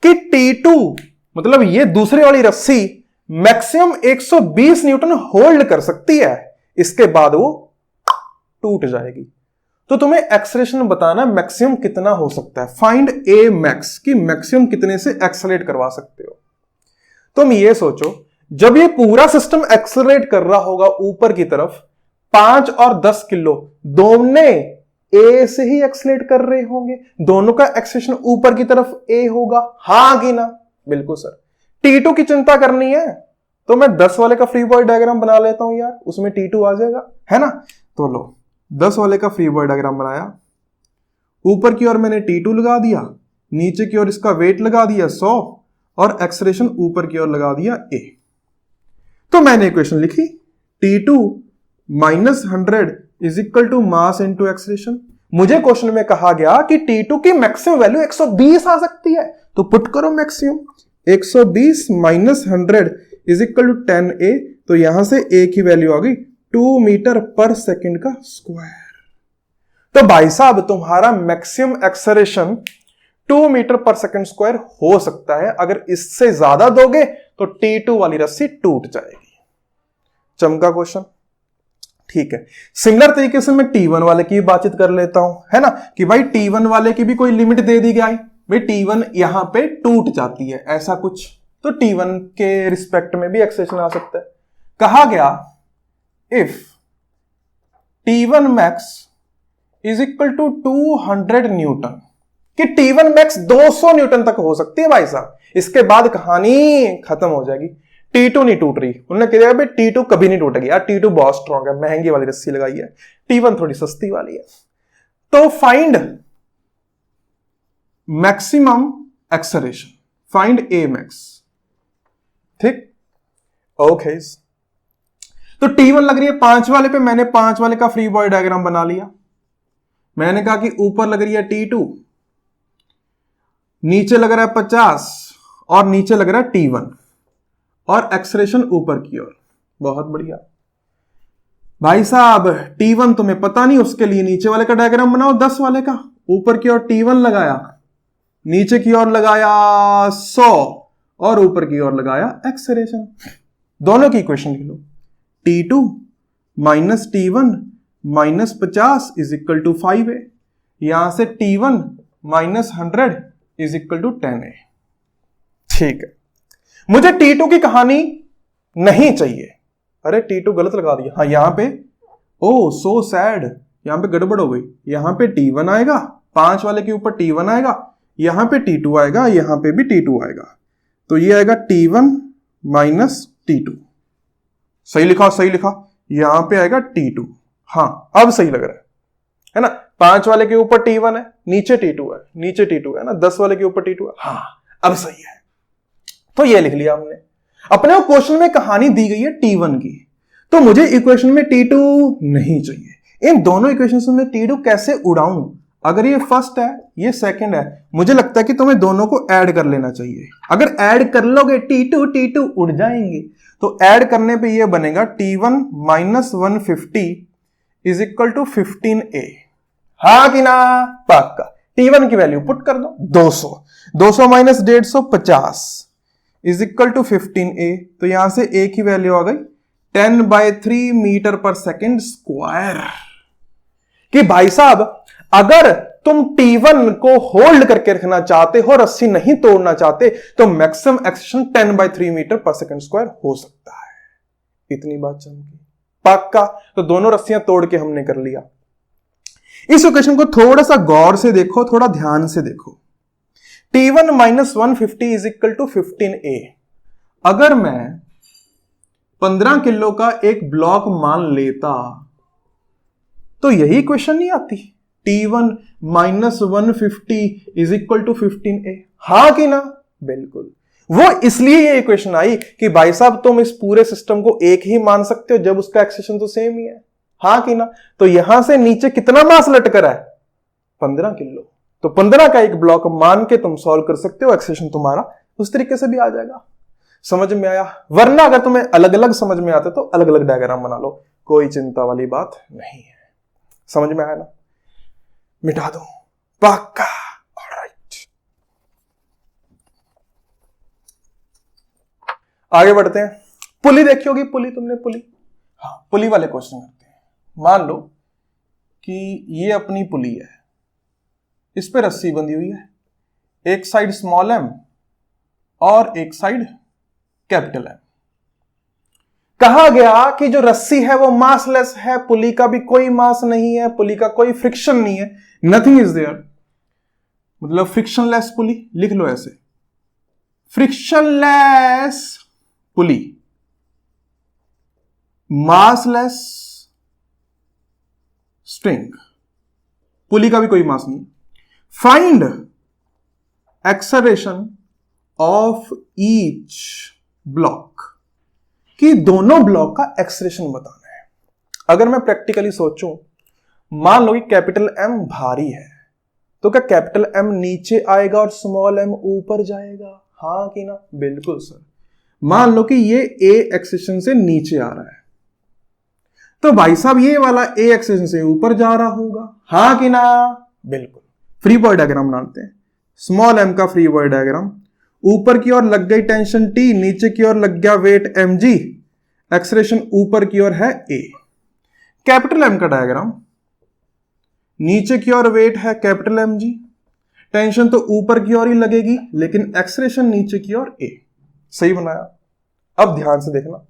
Speaker 1: कि T2 मतलब ये दूसरी वाली रस्सी मैक्सिमम 120 न्यूटन होल्ड कर सकती है, इसके बाद वो टूट जाएगी। तो तुम्हें एक्सेलरेशन बताना मैक्सिमम कितना हो सकता है। फाइंड ए मैक्स, की मैक्सिमम कितने से एक्सेलरेट करवा सकते हो। तुम ये सोचो, जब ये पूरा सिस्टम एक्सेलरेट कर रहा होगा ऊपर की तरफ, 5 और 10 किलो दोनों ए से ही एक्सेलरेट कर रहे होंगे, दोनों का एक्सेलरेशन ऊपर की तरफ ए होगा, हां कि ना? बिल्कुल सर। T2 की चिंता करनी है तो मैं 10 वाले का फ्री बॉडी डायग्राम बना लेता हूं यार, उसमें T2 आ जाएगा, है ना? तो लो 10 वाले का फ्री बॉडी डायग्राम बनाया। ऊपर की ओर मैंने T2 लगा दिया, नीचे की ओर इसका वेट लगा दिया 100, और एक्सेलरेशन ऊपर की ओर लगा दिया A। तो मैंने इक्वेशन लिखी, T2 minus 100 is equal to mass into acceleration. मुझे क्वेश्चन में कहा गया कि T2 की मैक्सिमम वैल्यू 120 आ सकती है, तो पुट करो maximum. 120 minus 100 is equal to 10A, तो यहां से A की वैल्यू आ गई 2 मीटर पर सेकेंड का स्क्वायर। तो भाई साहब तुम्हारा मैक्सिमम एक्सेलरेशन 2 मीटर पर सेकेंड स्क्वायर हो सकता है। अगर इससे ज्यादा दोगे तो T2 वाली रस्सी टूट जाएगी। चमका क्वेश्चन, ठीक है। सिमिलर तरीके से मैं T1 वाले की बातचीत कर लेता हूं, है ना, कि भाई T1 वाले की भी कोई लिमिट दे दी गई, भाई T1 यहां पे टूट जाती है, ऐसा कुछ। तो T1 के रिस्पेक्ट में भी एक्सेलरेशन आ सकता है। कहा गया if T1 max is equal to 200 newton, कि T1 मैक्स 200 न्यूटन तक हो सकती है भाई साहब, इसके बाद कहानी खत्म हो जाएगी। T2 नहीं टूट रही, उन्होंने कहा भाई T2 कभी नहीं टूटेगी यार, T2 बहुत स्ट्रॉन्ग है, महंगी वाली रस्सी लगाई है, T1 थोड़ी सस्ती वाली है। तो find maximum acceleration, find a max. ठीक, ओके। तो T1 लग रही है 5 वाले पे, मैंने 5 वाले का फ्री बॉडी डायग्राम बना लिया। मैंने कहा कि ऊपर लग रही है T2, नीचे लग रहा है 50 और नीचे लग रहा है T1, और एक्सेलरेशन ऊपर की ओर। बहुत बढ़िया भाई साहब। T1 तुम्हें पता नहीं, उसके लिए नीचे वाले का डायग्राम बनाओ 10 वाले का। ऊपर की ओर T1 लगाया, नीचे की ओर लगाया 100 और ऊपर की ओर लगाया एक्सेलरेशन। दोनों की इक्वेशन लिख लो, T2 minus T1 minus 50 is equal to 5A। यहां से T1 minus 100 is equal to 10A। ठीक है, मुझे T2 की कहानी नहीं चाहिए। अरे T2 गलत लगा दिया, हाँ यहां पे, ओ सो सैड, यहां पे गड़बड़ हो गई। यहां पे T1 आएगा, 5 वाले के ऊपर T1 आएगा, यहां पे T2 आएगा, यहां पे भी T2 आएगा, तो ये आएगा T1 माइनस T2। सही लिखा, सही लिखा। यहां पे आएगा T2, हाँ अब सही लग रहा है ना। 5 वाले के ऊपर T1 है, नीचे T2 है, नीचे T2 है ना, 10 वाले के ऊपर T2 है, हाँ अब सही है। तो ये लिख लिया हमने। अपने क्वेश्चन में कहानी दी गई है T1 की, तो मुझे इक्वेशन में T2 नहीं चाहिए। इन दोनों इक्वेशंस में T2 कैसे उड़ाऊं? अगर ये फर्स्ट है, ये सेकंड है, मुझे लगता है कि तुम्हें दोनों को ऐड कर लेना चाहिए। अगर ऐड कर लोगे T2 उड़ जाएंगे। तो ऐड करने पे ये बनेगा T1 minus 150 is equal to 15A। हाँ कि ना? पक्का। T1 की वैल्यू पुट कर दो 200, 200 minus 150 50 is equal to 15A। तो यहां से A की वैल्यू आ गई 10/3 मीटर पर सेकेंड स्क्वायर। कि भाई साहब अगर तुम T1 को होल्ड करके रखना चाहते हो, रस्सी नहीं तोड़ना चाहते, तो मैक्सिमम एक्सेलरेशन 10/3 मीटर पर सेकेंड स्क्वायर हो सकता है। इतनी बात चमकी, पक्का। तो दोनों रस्सियां तोड़ के हमने कर लिया। इस इक्वेशन को थोड़ा सा गौर से देखो, थोड़ा ध्यान से देखो। T1 minus 150 is equal to 15A। अगर मैं 15 किलो का एक ब्लॉक मान लेता, तो यही क्वेश्चन नहीं आती, T1 minus 150 is equal to 15A। हाँ कि ना? बिल्कुल। वो इसलिए ये इक्वेशन आई कि भाई साहब तुम इस पूरे सिस्टम को एक ही मान सकते हो जब उसका एक्सेशन तो सेम ही है। हाँ कि ना? तो यहां से नीचे कितना मास लटक रहा है? 15 किलो। तो 15 का एक ब्लॉक मान के तुम सॉल्व कर सकते हो, एक्सेशन तुम्हारा उस तरीके से भी आ जाएगा। समझ में आया? वरना अगर तुम्हें अलग अलग समझ में आते तो अलग अलग डायग्राम बना लो, कोई चिंता वाली बात नहीं है। समझ में आया ना? मिटा दो पक्का। ऑलराइट, आगे बढ़ते हैं। पुली देखी होगी, पुली तुमने, पुली। हाँ, पुली वाले क्वेश्चन करते हैं। मान लो कि ये अपनी पुली है, इस पे रस्सी बंधी हुई है, एक साइड स्मॉल एम और एक साइड कैपिटल एम। कहा गया कि जो रस्सी है वो मासलेस है, पुली का भी कोई मास नहीं है, पुली का कोई फ्रिक्शन नहीं है, नथिंग इज देयर, मतलब फ्रिक्शनलेस पुली। लिख लो ऐसे, फ्रिक्शनलेस पुली, मासलेस स्ट्रिंग, पुली का भी कोई मास नहीं। Find acceleration of each block, कि दोनों ब्लॉक का एक्सेलरेशन बताना है। अगर मैं प्रैक्टिकली सोचूं, मान लो कि कैपिटल एम भारी है, तो क्या कैपिटल एम नीचे आएगा और स्मॉल एम ऊपर जाएगा? हाँ कि ना? बिल्कुल सर। मान लो कि ये ए एक्सेलरेशन से नीचे आ रहा है, तो भाई साहब ये वाला ए एक्सेलरेशन से ऊपर जा रहा होगा। हाँ कि ना? बिल्कुल। फ्री बॉडी डायग्राम बनाते हैं। स्मॉल एम का फ्री बॉडी डायग्राम, ऊपर की ओर लग गई टेंशन टी, नीचे की ओर लग गया वेट mg, एक्सेलरेशन ऊपर की ओर है a। कैपिटल एम का डायग्राम, नीचे की ओर वेट है कैपिटल mg, टेंशन तो ऊपर की ओर ही लगेगी लेकिन एक्सेलरेशन नीचे की ओर a। सही बनाया? अब ध्यान से देखना,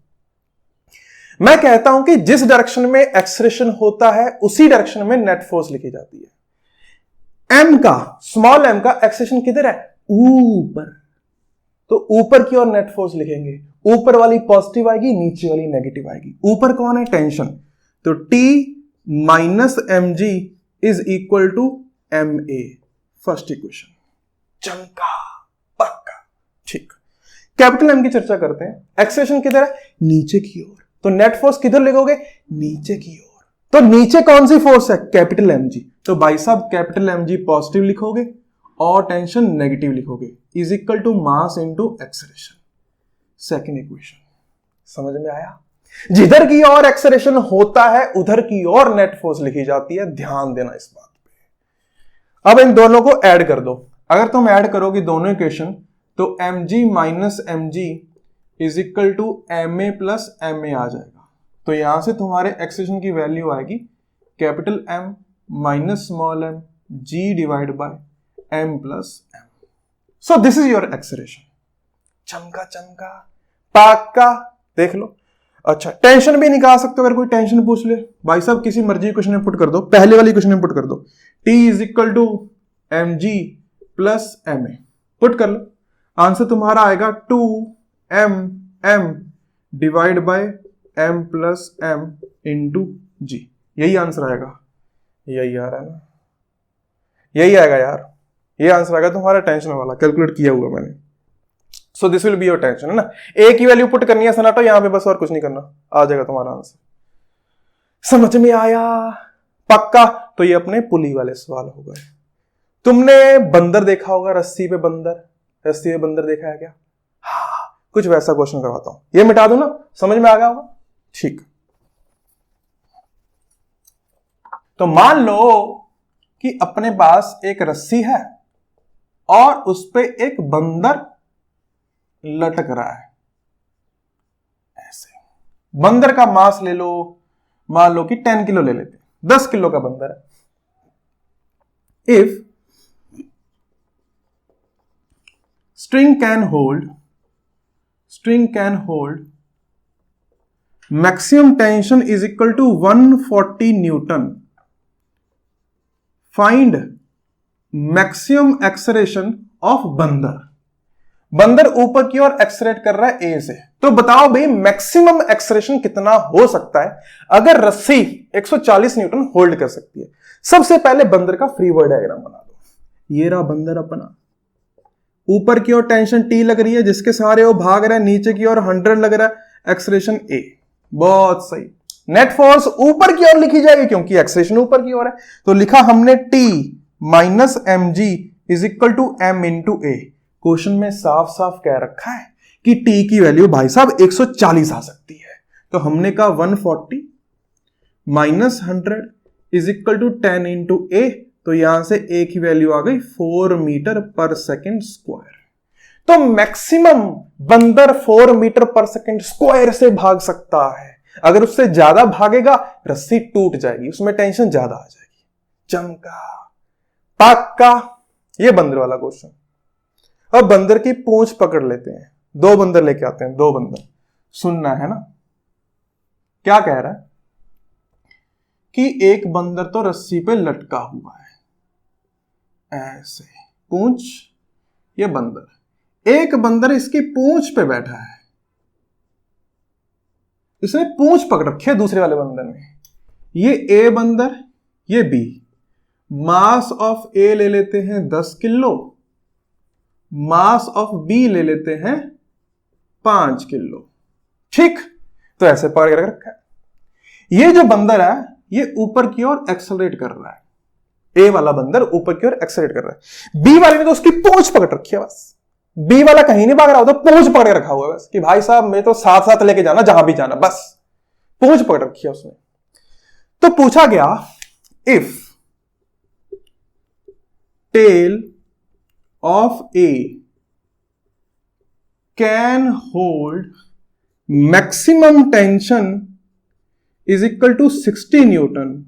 Speaker 1: मैं कहता हूं कि जिस डायरेक्शन में एक्सेलरेशन होता है उसी डायरेक्शन में नेट फोर्स लिखी जाती है। एम का, स्मॉल एम का एक्सेलरेशन किधर है? ऊपर, तो ऊपर की ओर नेट फोर्स लिखेंगे। ऊपर वाली पॉजिटिव आएगी, नीचे वाली नेगेटिव आएगी। ऊपर कौन है? टेंशन, तो T minus mg is equal to ma। First equation चमका पक्का। ठीक, कैपिटल एम की चर्चा करते हैं। एक्सेलरेशन किधर है? नीचे की ओर, तो नेट फोर्स किधर लिखोगे? नीचे की ओर। तो नीचे कौन सी फोर्स है? Capital mg। तो भाई साहब कैपिटल mg पॉजिटिव लिखोगे और टेंशन नेगेटिव लिखोगे, is equal to mass into acceleration. Second equation समझ में आया? जिधर की ओर एक्सेलरेशन होता है उधर की ओर नेट फोर्स लिखी जाती है। ध्यान देना इस बात पे। अब इन दोनों को ऐड कर दो। अगर तुम ऐड करोगे दोनों इक्वेशन तो mg minus mg is equal to ma plus ma आ जाएगा। तो यहां से तुम्हारे एक्सेलरेशन की वैल्यू आएगी capital M minus small m g divide by m plus m। So this is your acceleration. चमका चमका पक्का। देख लो। अच्छा, टेंशन भी निकाल सकते हो। अगर कोई टेंशन पूछ ले, भाई साहब किसी मर्जी क्वेश्चन में पुट कर दो, पहले वाली क्वेश्चन में पुट कर दो, T is equal to mg plus ma, put कर लो। आंसर तुम्हारा आएगा 2m divide by m plus m into g। यही आंसर आएगा। यही आ रहा है ना? यही आएगा यार, ये आंसर आएगा तुम्हारा टेंशन वाला, कैलकुलेट किया हुआ मैंने। So this will be your tension, है ना? ए की वैल्यू पुट करनी है सनाटो यहां पे, बस और कुछ नहीं करना, आ जाएगा तुम्हारा आंसर। समझ में आया पक्का? तो ये अपने पुली वाले सवाल हो गए। तुमने बंदर देखा होगा, रस्सी पे बंदर, रस्सी पे बंदर देखा है क्या? हाँ, कुछ वैसा क्वेश्चन करवाता हूं, ये मिटा दूं ना? समझ में आ गया होगा? ठीक। तो मान लो कि अपने पास एक रस्सी है और उस पे एक बंदर लटक रहा है ऐसे। बंदर का मास ले लो, मान लो कि 10 किलो ले लेते, 10 किलो का बंदर है। If string can hold maximum tension is equal to 140 Newton, find maximum acceleration of बंदर। बंदर ऊपर की ओर एक्सलेट कर रहा है ए से, तो बताओ भाई मैक्सिमम एक्सेलरेशन कितना हो सकता है अगर रस्सी 140 न्यूटन होल्ड कर सकती है। सबसे पहले बंदर का फ्री बॉडी डायग्राम बना दो। ये रहा बंदर अपना, ऊपर की ओर टेंशन T लग रही है जिसके सहारे वो भाग रहा है, नीचे की ओर 100 लग रहा है, एक्सेलरेशन A। बहुत सही। नेट फोर्स ऊपर की ओर लिखी जाएगी क्योंकि एक्सेलरेशन ऊपर की ओर है, तो लिखा हमने T minus mg is equal to m into A। Question में साफ साफ कह रखा है कि T की वैल्यू भाई साहब 140 आ सकती है, तो हमने कहा 140 minus 100 is equal to 10 into A, तो यहां से A की वैल्यू आ गई 4 मीटर पर सेकेंड स्क्वायर। तो मैक्सिमम बंदर 4 मीटर पर सेकेंड स्क्वायर से भाग सकता है। अगर उससे ज्यादा भागेगा रस्सी टूट जाएगी, उसमें टेंशन ज्यादा आ जाएगी। चमका पक्का। ये बंदर वाला क्वेश्चन। अब बंदर की पूंछ पकड़ लेते हैं, 2 बंदर लेके आते हैं, 2 बंदर। सुनना है ना क्या कह रहा है कि एक बंदर तो रस्सी पे लटका हुआ है ऐसे, पूंछ, ये बंदर। एक बंदर इसकी पूंछ पे बैठा है, इसने पूंछ पकड़ रखी है दूसरे वाले बंदर ने। ये ए बंदर, ये बी। मास ऑफ ए ले लेते हैं 10 किलो, मास ऑफ बी ले लेते हैं 5 किलो। ठीक, तो ऐसे पकड़ के रखा है। ये जो बंदर है ये ऊपर की ओर एक्सेलरेट कर रहा है। ए वाला बंदर ऊपर की ओर एक्सेलरेट कर रहा है, बी वाले ने तो उसकी पूंछ पकड़ रखी है बस। बी वाला कहीं नहीं भाग रहा होता, पूंछ पकड़ के रखा हुआ है बस कि भाई साहब मैं तो साथ साथ लेके जाना जहां भी जाना, बस पूंछ पकड़ रखी है उसने। तो पूछा गया if tail of a can hold maximum tension is equal to 60 newton,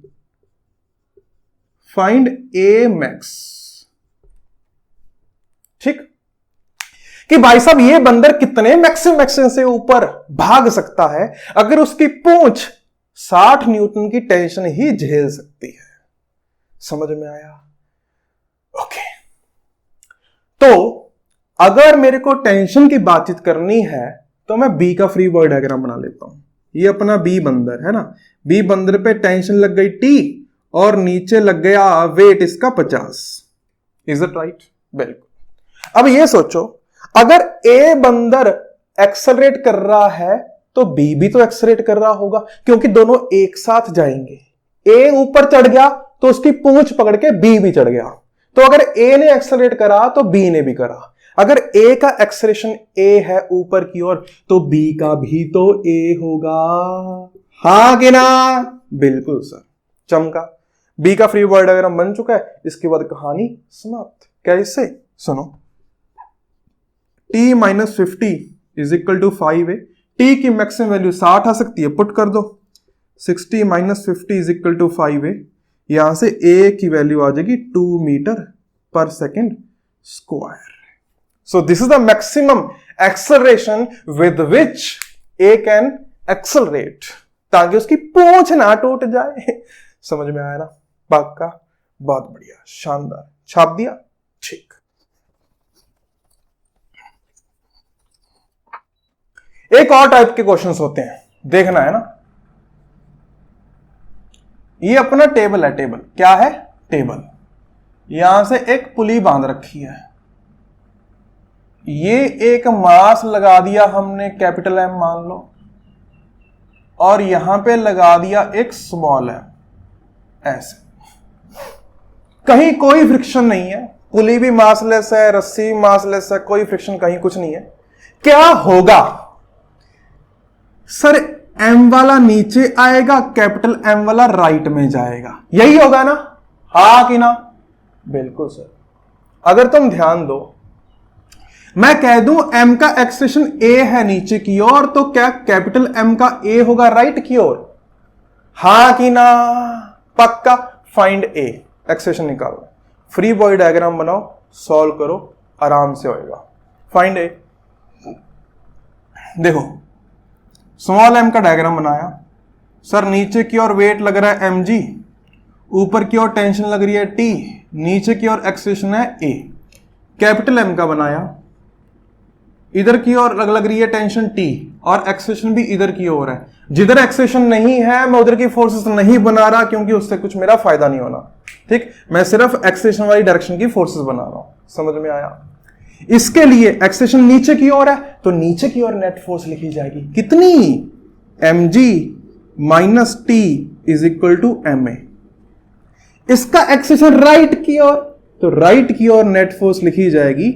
Speaker 1: find a max. ठीक, कि भाई साहब ये बंदर कितने मैक्सिमम से ऊपर भाग सकता है अगर उसकी पूंछ 60 न्यूटन की टेंशन ही झेल सकती है। समझ में आया? ओके। तो अगर मेरे को टेंशन की बातचीत करनी है तो मैं बी का फ्री बॉडी डायग्राम बना लेता हूं। ये अपना बी बंदर है ना, बी बंदर पे टेंशन लग गई T और नीचे लग गया वेट इसका 50। Is it right? बिल्कुल। अब ये सोचो अगर ए बंदर एक्सेलरेट कर रहा है तो बी भी तो एक्सेलरेट कर रहा होगा क्योंकि दोनों एक साथ जाएंगे। ए ऊपर चढ़ गया तो उसकी पूंछ पकड़ के बी भी चढ़ गया, तो अगर ए ने एक्सेलरेट करा तो बी ने भी करा। अगर ए का एक्सेलरेशन ए है ऊपर की ओर तो बी का भी तो ए होगा, हाँ कि ना? बिल्कुल सर। चमका। बी का फ्री बॉडी डायग्राम बन चुका है, इसके बाद कहानी समाप्त। कैसे? सुनो, T minus 50 is equal to 5A। T की मैक्सिमम वैल्यू 60 आ सकती है, पुट कर दो। 60 minus 50 is equal to 5A। यहां से A की वैल्यू आ जाएगी 2 मीटर पर second square. So this is the maximum acceleration with which A can accelerate, ताकि उसकी पूंछ ना टूट जाए। समझ में आया ना? पक्का? बहुत बढ़िया, शानदार। छाप दिया? ठीक। एक और टाइप के क्वेश्चंस होते हैं, देखना है ना। ये अपना टेबल है, टेबल क्या है? टेबल। यहां से एक पुली बांध रखी है, ये एक मास लगा दिया हमने कैपिटल M मान लो, और यहां पे लगा दिया एक स्मॉल m, ऐसे। कहीं कोई फ्रिक्शन नहीं है, पुली भी मासलेस है, रस्सी भी मासलेस है, कोई फ्रिक्शन कहीं कुछ नहीं है। क्या होगा सर? M वाला नीचे आएगा, कैपिटल M वाला राइट में जाएगा, यही होगा ना? हाँ कि ना? बिल्कुल सर। अगर तुम ध्यान दो, मैं कह दूं M का एक्सेलरेशन A है नीचे की ओर, तो क्या कैपिटल M का A होगा राइट की ओर? हाँ कि ना? पक्का। फाइंड A, एक्सेलरेशन निकालो, फ्री बॉडी डायग्राम बनाओ, सॉल्व करो, आराम से होएगा। Find A। देखो, स्मॉल m का डायग्राम बनाया सर, नीचे की ओर वेट लग रहा है mg, ऊपर की ओर टेंशन लग रही है T, नीचे की ओर एक्सेलरेशन है A। कैपिटल M का बनाया, इधर की ओर लग रही है टेंशन T और एक्सेलेरेशन भी इधर की ओर है। जिधर एक्सेलेरेशन नहीं है मैं उधर की फोर्सेस नहीं बना रहा क्योंकि उससे कुछ मेरा फायदा नहीं होना। ठीक, मैं सिर्फ एक्सेलेरेशन वाली डायरेक्शन की फोर्सेस बना रहा हूं। समझ में आया? इसके लिए एक्सेलेरेशन नीचे की ओर है तो नीचे की ओर नेट फोर्स लिखी जाएगी कितनी, mg minus T is equal to ma। इसका एक्सेलेरेशन राइट की ओर तो राइट की ओर नेट फोर्स लिखी जाएगी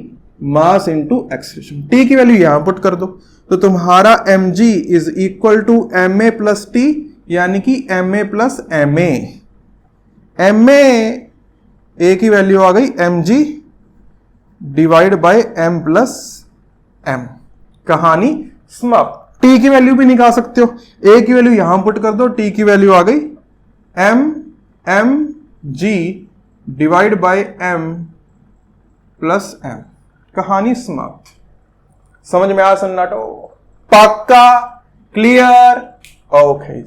Speaker 1: मास इंटू एक्सेलेरेशन। टी की वैल्यू यहां पुट कर दो तो तुम्हारा mg is equal to ma plus T, यानी कि ma plus ma। ma a की वैल्यू आ गई mg divide by m plus m। कहानी समाप्त। t की वैल्यू भी निकाल सकते हो, a की वैल्यू यहां पुट कर दो, t की वैल्यू आ गई mg divide by m plus m। कहानी समाप्त। समझ में आया सन्नाटो? पक्का? क्लियर? Okay,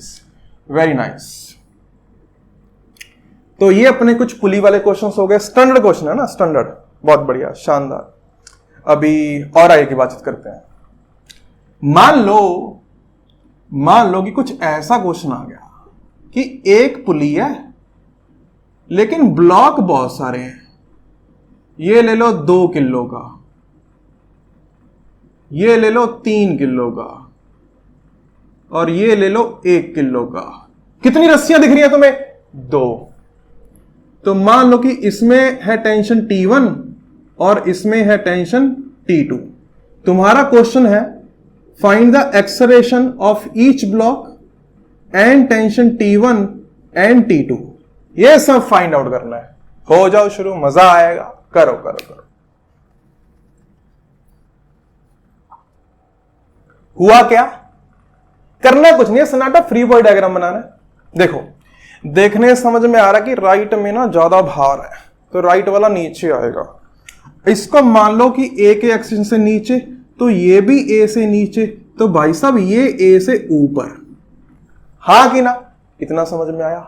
Speaker 1: very nice. तो ये अपने कुछ पुली वाले क्वेश्चंस हो गए। स्टैंडर्ड क्वेश्चन है ना, स्टैंडर्ड, बहुत बढ़िया, शानदार। अभी और आगे की बातचीत करते हैं। मान लो कि कुछ ऐसा क्वेश्चन आ गया कि एक पुली है लेकिन ब्लॉक बहुत सारे हैं। ये ले लो 2 किलो का, ये ले लो 3 किलो का, और ये ले लो 1 किलो का। कितनी रस्सियां दिख रही हैं तुम्हें? 2। तो मान लो कि इसमें है टेंशन T1 और इसमें है टेंशन T2। तुम्हारा क्वेश्चन है find the acceleration of each block and tension T1 and T2। ये सब फाइंड आउट करना है। हो जाओ शुरू, मजा आएगा। करो करो करो। हुआ क्या? करना कुछ नहीं है सन्नाटा, फ्री बॉडी डायग्राम बनाना है। देखो, देखने समझ में आ रहा कि राइट में ना ज्यादा भार है तो राइट वाला नीचे आएगा। इसको मान लो कि ए के एक्सिस से नीचे तो ये भी ए से नीचे, तो भाई साहब ये ए से ऊपर। हाँ कि ना? इतना समझ में आया?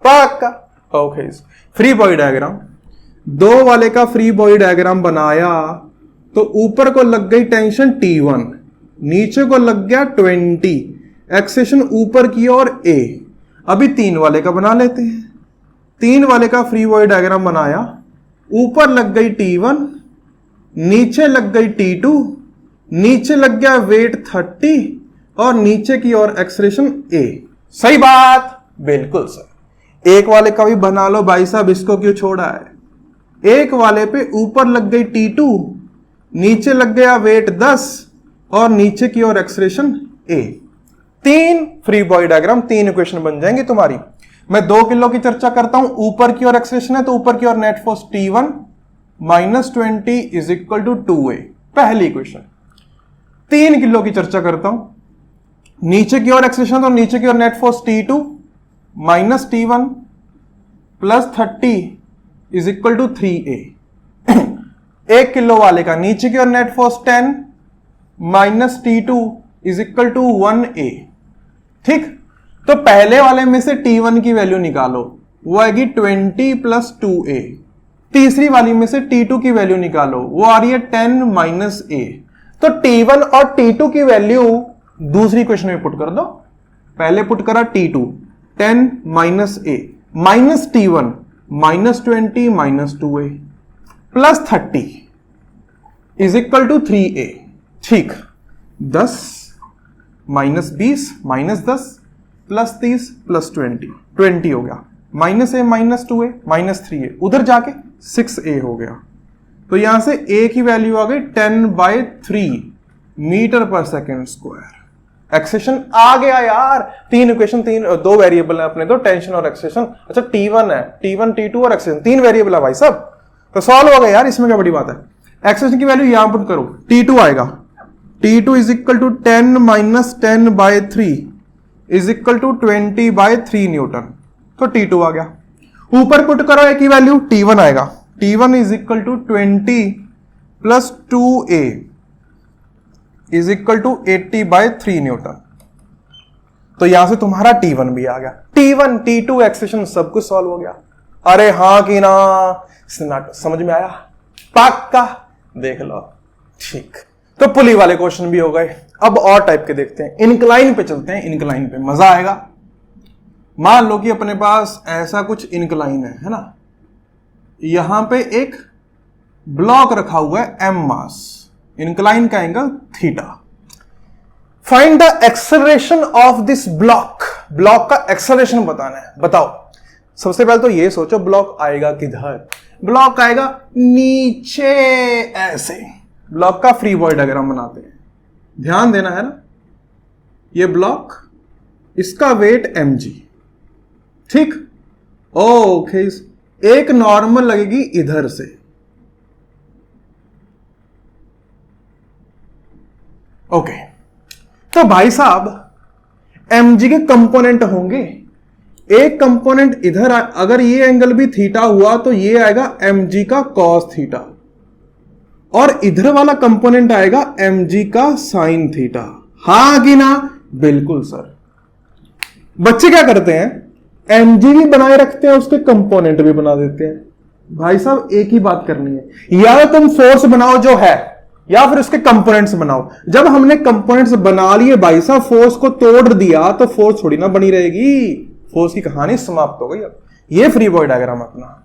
Speaker 1: पक्का? Okay, free body diagram. 2 वाले का फ्री बॉडी डायग्राम बनाया तो ऊपर को लग गई टेंशन T1, नीचे को लग गया 20, एक्सेशन ऊपर की ओर A। अभी 3 वाले का बना लेते हैं। 3 वाले का फ्री बॉडी डायग्राम बनाया, ऊपर लग गई T1, नीचे लग गई T2, नीचे लग गया वेट 30 और नीचे की ओर एक्सेलरेशन A। सही बात? बिल्कुल सर। एक वाले का भी बना लो भाई साहब, इसको क्यों छोड़ा है? एक वाले पे ऊपर लग गई T2, नीचे लग गया वेट 10 और नीचे की ओर acceleration A। 3 free body diagram, 3 equation बन जाएंगे तुम्हारी। मैं 2 किलो की चर्चा करता हूं, ऊपर की ओर एक्सेलरेशन है तो ऊपर की ओर net force T1 minus 20 is equal to 2A, पहली इक्वेशन। 3 किलो की चर्चा करता हूं, नीचे की ओर एक्सेलरेशन तो नीचे की ओर net force T2 minus T1 plus 30 is equal to 3A। 1 kilo वाले का नीचे की ओर net force 10 minus T2 is equal to 1A। ठीक, तो पहले वाले में से T1 की वैल्यू निकालो, वो आएगी 20 प्लस 2A। तीसरी वाली में से T2 की वैल्यू निकालो, वो आ रही है 10 माइनस A। तो T1 और T2 की वैल्यू दूसरी इक्वेशन में पुट कर दो। पहले पुट करा T2 10 minus A minus T1 minus 20 minus 2A plus 30 is equal to 3A। ठीक, 10 माइनस 20 माइनस 10 प्लस 30 प्लस 20 हो गया। Minus A minus 2A minus 3A, उधर जाके 6A हो गया। तो यहां से A की वैल्यू आ गई 10/3 मीटर पर सेकेंड स्क्वायर। एक्सेशन आ गया यार। 3 इक्वेशन, 2 वेरिएबल है अपने तो, टेंशन और एक्सेशन। अच्छा T1 है, T1 T2 और एक्सेशन 3 वेरिएबल है भाई साहब, तो सॉल्व हो गया यार। इसमें क्या बड़ी बात है? एक्सेशन की वैल्यू यहां पुट करो, T2 आएगा, T2 is equal to 10 minus 10/3 is equal to 20/3 newton. तो T2 आ गया। ऊपर पुट करो A की वैल्यू, T1 आएगा, T1 is equal to 20 plus 2A is equal to 80/3 newton. तो यहां से तुम्हारा T1 भी आ गया। T1 T2 एक्सेशन सब कुछ सॉल्व हो गया। अरे हाँ कि ना? समझ में आया? पक्का? देख लो। ठीक, तो पुली वाले क्वेश्चन भी हो गए। अब और टाइप के देखते हैं, इंक्लाइन पे चलते हैं। इंक्लाइन पे मजा आएगा। मान लो कि अपने पास ऐसा कुछ इंक्लाइन है ना, यहां पे एक ब्लॉक रखा हुआ है एम मास, इंक्लाइन का angle theta. Find the acceleration of this block. Block का एक्सेलरेशन बताना है। बताओ, सबसे पहले तो ये सोचो ब्लॉक आएगा किधर। ब्लॉक आएगा नीचे ऐसे। ब्लॉक का फ्री बॉडी डायग्राम बनाते हैं, ध्यान देना है ना। ये ब्लॉक, इसका वेट mg, ठीक। ओके, एक नॉर्मल लगेगी इधर से। ओके, तो भाई साहब mg के कंपोनेंट होंगे। एक कंपोनेंट इधर अगर ये एंगल भी थीटा हुआ तो ये आएगा mg का कॉस थीटा, और इधर वाला कंपोनेंट आएगा mg का साइन थीटा। हाँ कि ना? बिल्कुल सर। बच्चे क्या करते हैं, mg भी बनाए रखते हैं, उसके कंपोनेंट भी बना देते हैं। भाई साहब एक ही बात करनी है, या तुम फोर्स बनाओ जो है, या फिर उसके कंपोनेंट्स बनाओ। जब हमने कंपोनेंट्स बना लिए भाई साहब, फोर्स को तोड़ दिया तो फोर्स थोड़ी ना बनी रहेगी, फोर्स की कहानी समाप्त हो गई। अब ये फ्री बॉडी डायग्राम अपना।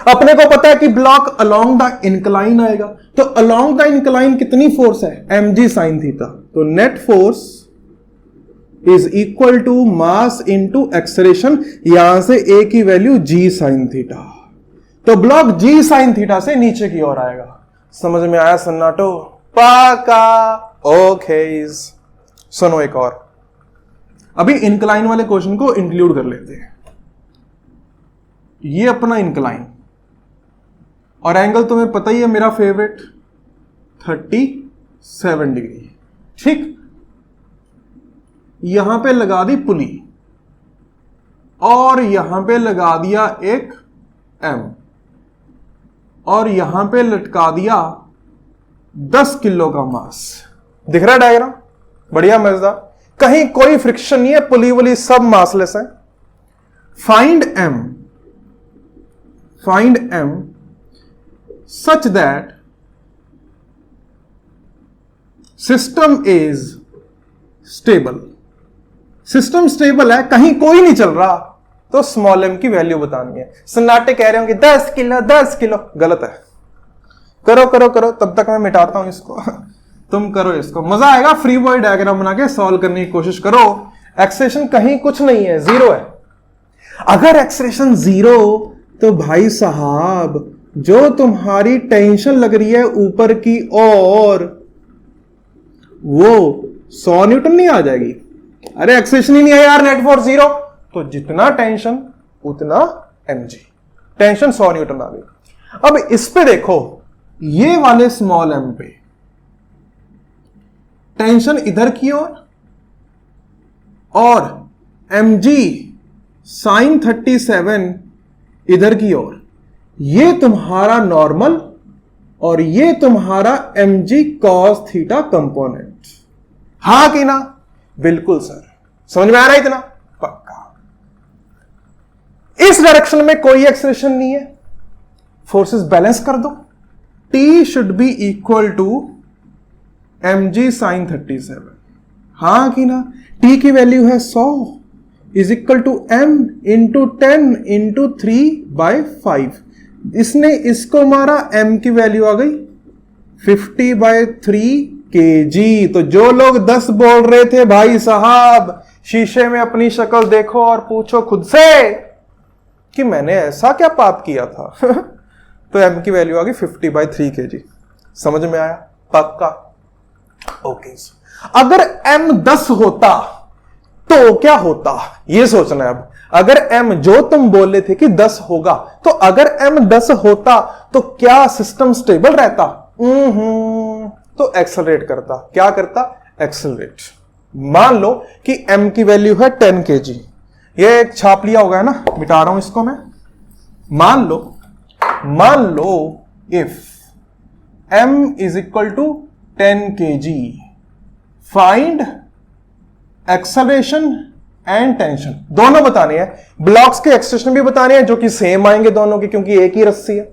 Speaker 1: अपने को पता है कि ब्लॉक अलोंग द इंक्लाइन आएगा, तो अलोंग द इंक्लाइन कितनी फोर्स है, mg साइन थीटा। तो net force is equal to mass into acceleration, यहां से a की वैल्यू g साइन थीटा। तो ब्लॉक g साइन थीटा से नीचे की ओर आएगा। समझ में आया सन्नाटो? पाका। ओके, सुनो एक और। अभी इंक्लाइन वाले क्वेश्चन को इंक्लूड कर लेते हैं। ये अपना इंक्लाइन, और एंगल तुम्हें पता ही है मेरा फेवरेट 37 डिग्री, ठीक। यहां पे लगा दी पुली, और यहां पे लगा दिया एक M, और यहां पे लटका दिया 10 किलो का मास। दिख रहा है डायग्राम? बढ़िया मजेदार। कहीं कोई फ्रिक्शन नहीं है, पुली वुली सब मासलेस है। Find M such that system is stable। System stable है, कहीं कोई नहीं चल रहा, तो स्मॉल m की वैल्यू बतानी है। सन्नाटे कह रहे होंगे 10 किलो 10 किलो, गलत है। करो करो करो, तब तक मैं मिटाता हूं इसको। तुम करो इसको, मजा आएगा। फ्री बॉडी डायग्राम बना के सॉल्व करने की कोशिश करो। एक्सेलरेशन कहीं कुछ नहीं है, जीरो है। अगर एक्सेलरेशन जीरो, तो भाई साहब जो तुम्हारी टेंशन लग रही है ऊपर की ओर, वो 100 न्यूटन नहीं आ जाएगी। अरे एक्सेलरेशन ही नहीं है यार, नेट फोर्स जीरो, तो जितना टेंशन उतना mg। टेंशन 100 न्यूटन आ गई। अब इस पे देखो, ये वाले स्मॉल m पे टेंशन इधर की ओर, और mg साइन 37 इधर की ओर। ये तुम्हारा नॉर्मल, और ये तुम्हारा mg cos थीटा कंपोनेंट। हाँ कि ना? बिल्कुल सर। समझ में आ रहा है इतना? पक्का। इस डायरेक्शन में कोई एक्सेलरेशन नहीं है, फोर्सेस बैलेंस कर दो। T should be equal to mg sine 37। हाँ कि ना? T की वैल्यू है 100 is equal to m into 10 into 3/5। इसने इसको मारा, m की वैल्यू आ गई 50/3 kg। तो जो लोग 10 बोल रहे थे भाई साहब, शीशे में अपनी शक्ल देखो और पूछो खुद से कि मैंने ऐसा क्या पाप किया था। तो m की वैल्यू आ गई 50/3 kg। समझ में आया? पक्का। ओके, अगर m 10 होता तो क्या होता, ये सोचना है अब। अगर m जो तुम बोले थे कि 10 होगा, तो अगर m 10 होता तो क्या सिस्टम स्टेबल रहता? तो एक्सेलरेट करता। क्या करता? एक्सेलरेट। मान लो कि m की वैल्यू है 10 kg। ये एक छाप लिया होगा है ना, मिटा रहा हूं इसको मैं। मान लो if m is equal to 10 kg, find acceleration and tension. दोनों बताने हैं, ब्लॉक्स के एक्सेलरेशन भी बताने हैं जो कि सेम आएंगे दोनों के, क्योंकि एक ही रस्सी है,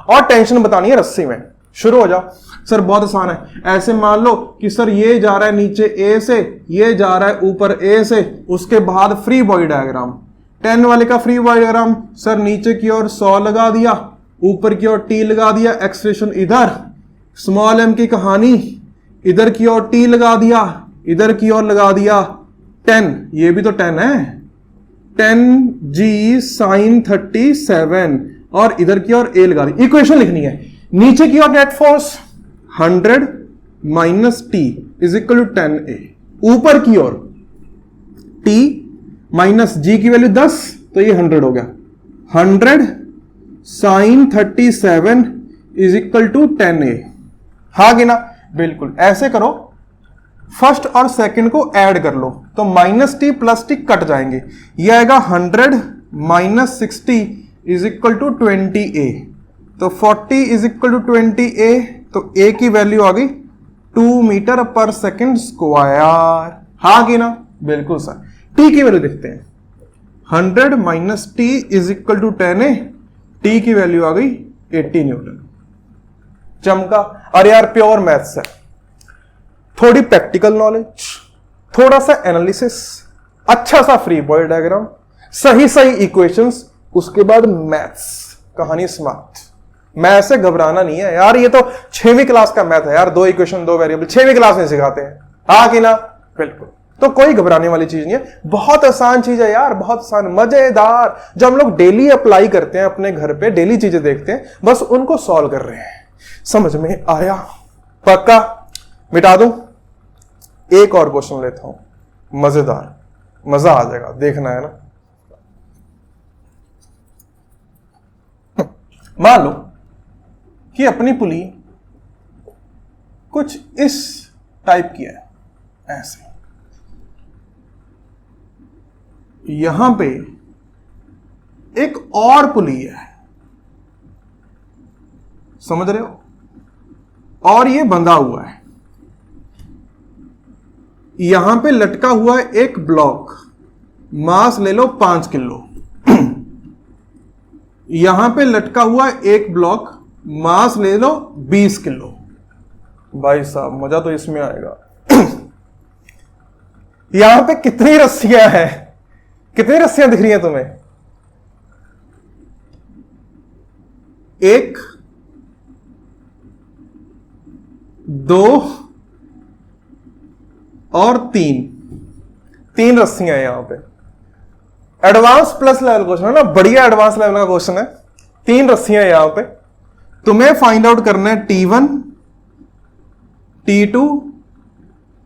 Speaker 1: और टेंशन बतानी है रस्सी में। शुरू हो जाओ। सर बहुत आसान है, ऐसे मान लो कि सर ये जा रहा है नीचे ए से, ये जा रहा है ऊपर ए से, उसके बाद फ्री बॉडी डायग्राम, 10 वाले का फ्री बॉडी डायग्राम, सर नीचे की ओर 100 लगा दिया, ऊपर की ओर टी लगा दिया, एक्सप्रेशन इधर, स्मॉल एम की कहानी, इधर की ओर टी लगा दिया, इधर की ओर लगा दिया 10, ये भी तो 10 है, 10g sin 37, और इधर की ओर a लगा दी। इक्वेशन लिखनी है, नीचे की ओर net force 100 minus T is equal to 10a, ऊपर की ओर t माइनस g की वैल्यू 10, तो ये 100 हो गया, 100 sin 37 is equal to 10a। हाँ कि ना? बिल्कुल। ऐसे करो, फर्स्ट और सेकंड को ऐड कर लो तो minus T plus T cut जाएंगे, ये आएगा 100 minus 60 is equal to 20a, तो 40 इज इक्वल टू 20a, तो a की वैल्यू आ गई 2 मीटर पर सेकंड स्क्वायर। हाँ कि ना? बिल्कुल सर। t की वैल्यू देखते हैं, 100 minus T is equal to 10a, t की वैल्यू आ गई 80 न्यूटन। चमका। और यार प्योर मैथ्स है, थोड़ी प्रैक्टिकल नॉलेज, थोड़ा सा एनालिसिस, अच्छा सा फ्री बॉडी डायग्राम, सही सही इक्वेशंस, उसके बाद मैथ्स, कहानी समाप्त। मैथ से घबराना नहीं है यार, ये तो 6वीं क्लास का मैथ है यार, 2 इक्वेशन 2 वेरिएबल 6वीं क्लास में सिखाते हैं। हाँ कि ना? बिल्कुल। तो कोई घबराने वाली चीज नहीं है, बहुत आसान चीज है यार, बहुत आसान, मजेदार, जो हम लोग डेली अप्लाई करते हैं अपने घर पे, डेली चीजें देखते हैं, बस उनको सॉल्व कर रहे हैं। समझ में आया? पक्का? मिटा दूं? एक और क्वेश्चन लेता हूं, मजेदार, मजा आ जाएगा, देखना है ना। मान लो कि अपनी पुली कुछ इस टाइप की है, ऐसे, यहां पे एक और पुली है, समझ रहे हो, और ये बंधा हुआ है, यहां पे लटका हुआ है एक ब्लॉक, मास ले लो 5 किलो, यहां पे लटका हुआ है एक ब्लॉक, मास ले लो 20 किलो। भाई साहब मजा तो इसमें आएगा। यहां पे कितनी रस्सियां हैं? कितनी रस्सियां दिख रही हैं तुम्हें? 1 2 और 3 रस्सियां हैं यहां पे। एडवांस प्लस लेवल क्वेश्चन है ना, बढ़िया एडवांस लेवल का क्वेश्चन है। 3 रस्सियां यहां पे, तुम्हें फाइंड आउट करना है T1, T2,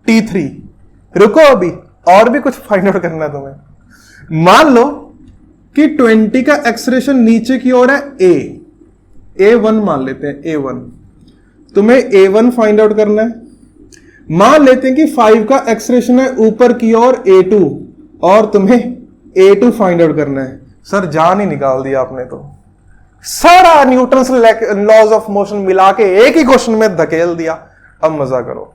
Speaker 1: T3। रुको, अभी और भी कुछ फाइंड आउट करना है तुम्हें। मान लो कि 20 का एक्सलेरेशन नीचे की ओर है A1 मान लेते हैं, A1, तुम्हें A1 फाइंड आउट करना है। मान लेते हैं कि 5 का एक्सलेरेशन है ऊपर की ओर A2, और तुम्हें A2 फाइंड आउट करना है। सर जान ही निकाल दिया आपने तो, सारा न्यूटन्स लॉज ऑफ मोशन मिला के एक ही क्वेश्चन में धकेल दिया। अब मजा करो।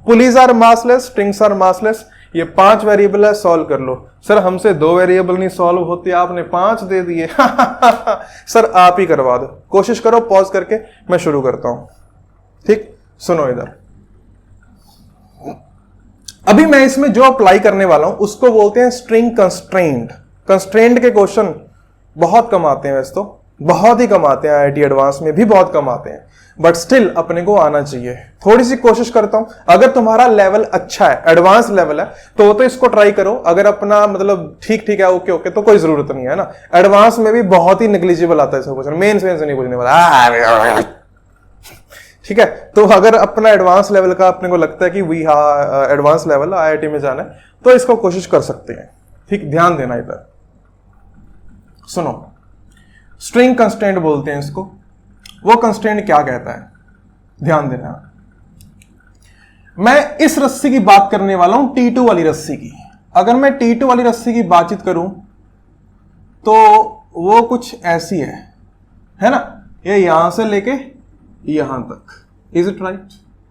Speaker 1: Pulleys are massless, strings are massless, ये 5 वेरिएबल है, सॉल्व कर लो। सर हमसे 2 वेरिएबल नहीं सॉल्व होते, आपने 5 दे दिए। सर आप ही करवा दो, कोशिश करो, पॉज करके मैं शुरू करता हूं। ठीक, सुनो इधर। अभी मैं इसमें जो अप्लाई करने वाला हूं उसको बोलते हैं स्ट्रिंग कंस्ट्रेंट। कंस्ट्रेंट के क्वेश्चन बहुत कम आते हैं, वैसे तो बहुत ही कम आते हैं, आईआईटी एडवांस में भी बहुत कम आते हैं, बट स्टिल अपने को आना चाहिए। थोड़ी सी कोशिश करता हूं। अगर तुम्हारा लेवल अच्छा है, एडवांस लेवल है, तो इसको ट्राई करो। अगर अपना मतलब ठीक ठीक है, ओके ओके, तो कोई जरूरत नहीं है ना। एडवांस में भी बहुत ही नेग्लिजिबल आता है सब क्वेश्चन, मेन से नहीं पूछने वाला। ठीक है, तो अगर अपना एडवांस लेवल का अपने को लगता है कि वी एडवांस लेवल आईआईटी में जाना है, तो इसको कोशिश कर सकते हैं। ठीक, ध्यान देना इधर। सुनो, स्ट्रिंग कंस्ट्रेंट बोलते हैं इसको। वो कंस्ट्रेंट क्या कहता है, ध्यान देना। मैं इस रस्सी की बात करने वाला हूं, T2 वाली रस्सी की। अगर मैं T2 वाली रस्सी की बातचीत करूं तो वो कुछ ऐसी है ना, ये यहां से लेके यहां तक। Is it right?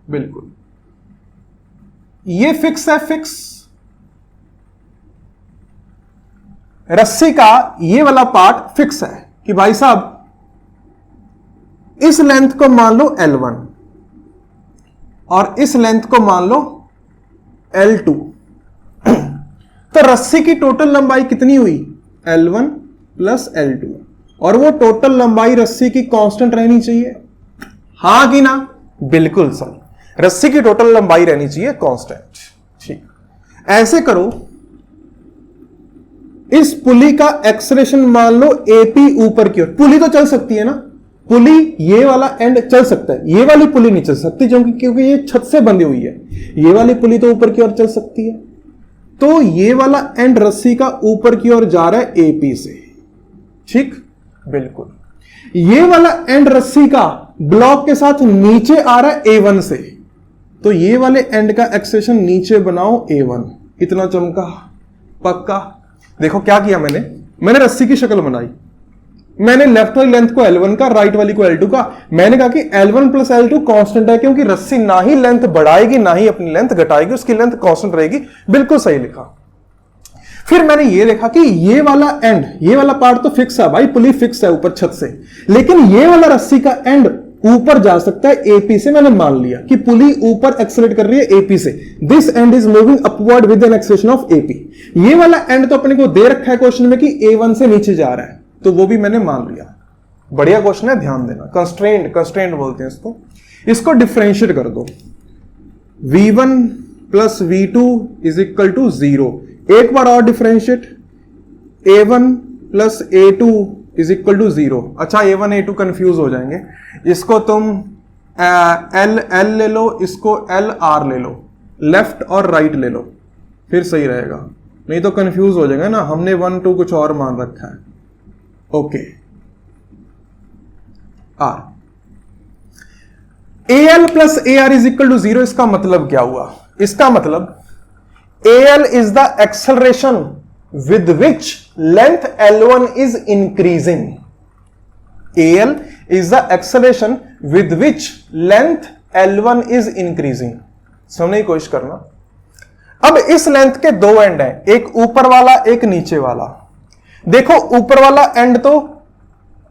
Speaker 1: बिल्कुल। ये फिक्स है, फिक्स। रस्सी का ये वाला पार्ट फिक्स है कि भाई साहब इस लेंथ को मान लो L1 और इस लेंथ को मान लो L2, तो रस्सी की टोटल लंबाई कितनी हुई? L1 प्लस L2, और वो टोटल लंबाई रस्सी की कांस्टेंट रहनी चाहिए, हां कि ना? बिल्कुल सर, रस्सी की टोटल लंबाई रहनी चाहिए कांस्टेंट। ठीक, ऐसे करो, इस पुली का एक्सलेरेशन मान लो AP ऊपर की ओर, पुली तो चल सकती है ना, पुली ये वाला एंड चल सकता है, ये वाली पुली नहीं चल सकती क्योंकि ये छत से बंधी हुई है, ये वाली पुली तो ऊपर की ओर चल सकती है, तो ये वाला एंड रस्सी का ऊपर की ओर जा रहा है AP से। ठीक, बिल्कुल, ये वाला एंड रस्सी का ब्लॉक के साथ नीचे आ रहा है A1 से, तो ये वाले एंड का एक्सलेरेशन नीचे बनाओ A1। इतना चमका? पक्का? देखो क्या किया मैंने रस्सी की शक्ल बनाई, मैंने लेफ्ट वाली लेंथ को L1 का, राइट वाली को L2 का, मैंने कहा कि L1 प्लस L2 कांस्टेंट है, क्योंकि रस्सी ना ही लेंथ बढ़ाएगी ना ही अपनी लेंथ घटाएगी, उसकी लेंथ कांस्टेंट रहेगी। बिल्कुल सही लिखा। फिर मैंने ये देखा कि ये वाला एंड, ये वाला पार्ट तो फिक्स है भाई, पुली फिक्स है ऊपर छत से, लेकिन ये वाला रस्सी का एंड ऊपर जा सकता है AP से। मैंने मान लिया कि पुली ऊपर एक्सेलरेट कर रही है AP से, this and is moving upward with an acceleration of AP। ये वाला एंड तो अपने को दे रखा है क्वेश्चन में कि A1 से नीचे जा रहा है, तो वो भी मैंने मान लिया। बढ़िया क्वेश्चन है, ध्यान देना। कंस्ट्रेंट बोलते हैं इसको डिफरेंशिएट कर दो, V1 plus V2 is equal to 0। एक बार और differentiate, A1 plus A2 is equal to 0। अच्छा, A1 A2 कंफ्यूज हो जाएंगे, इसको तुम L ले लो, इसको LR ले लो, लेफ्ट और राइट ले लो, फिर सही रहेगा, नहीं तो कंफ्यूज हो जाएगा ना, हमने 1 2 कुछ और मान रखा है। Okay, R AL plus AR is equal to 0। इसका मतलब क्या हुआ? इसका मतलब AL is the acceleration with which length L1 is increasing. AL is the acceleration with which length L1 is increasing. समझने की कोशिश करना। अब इस लेंथ के दो एंड हैं, एक ऊपर वाला एक नीचे वाला। देखो ऊपर वाला एंड तो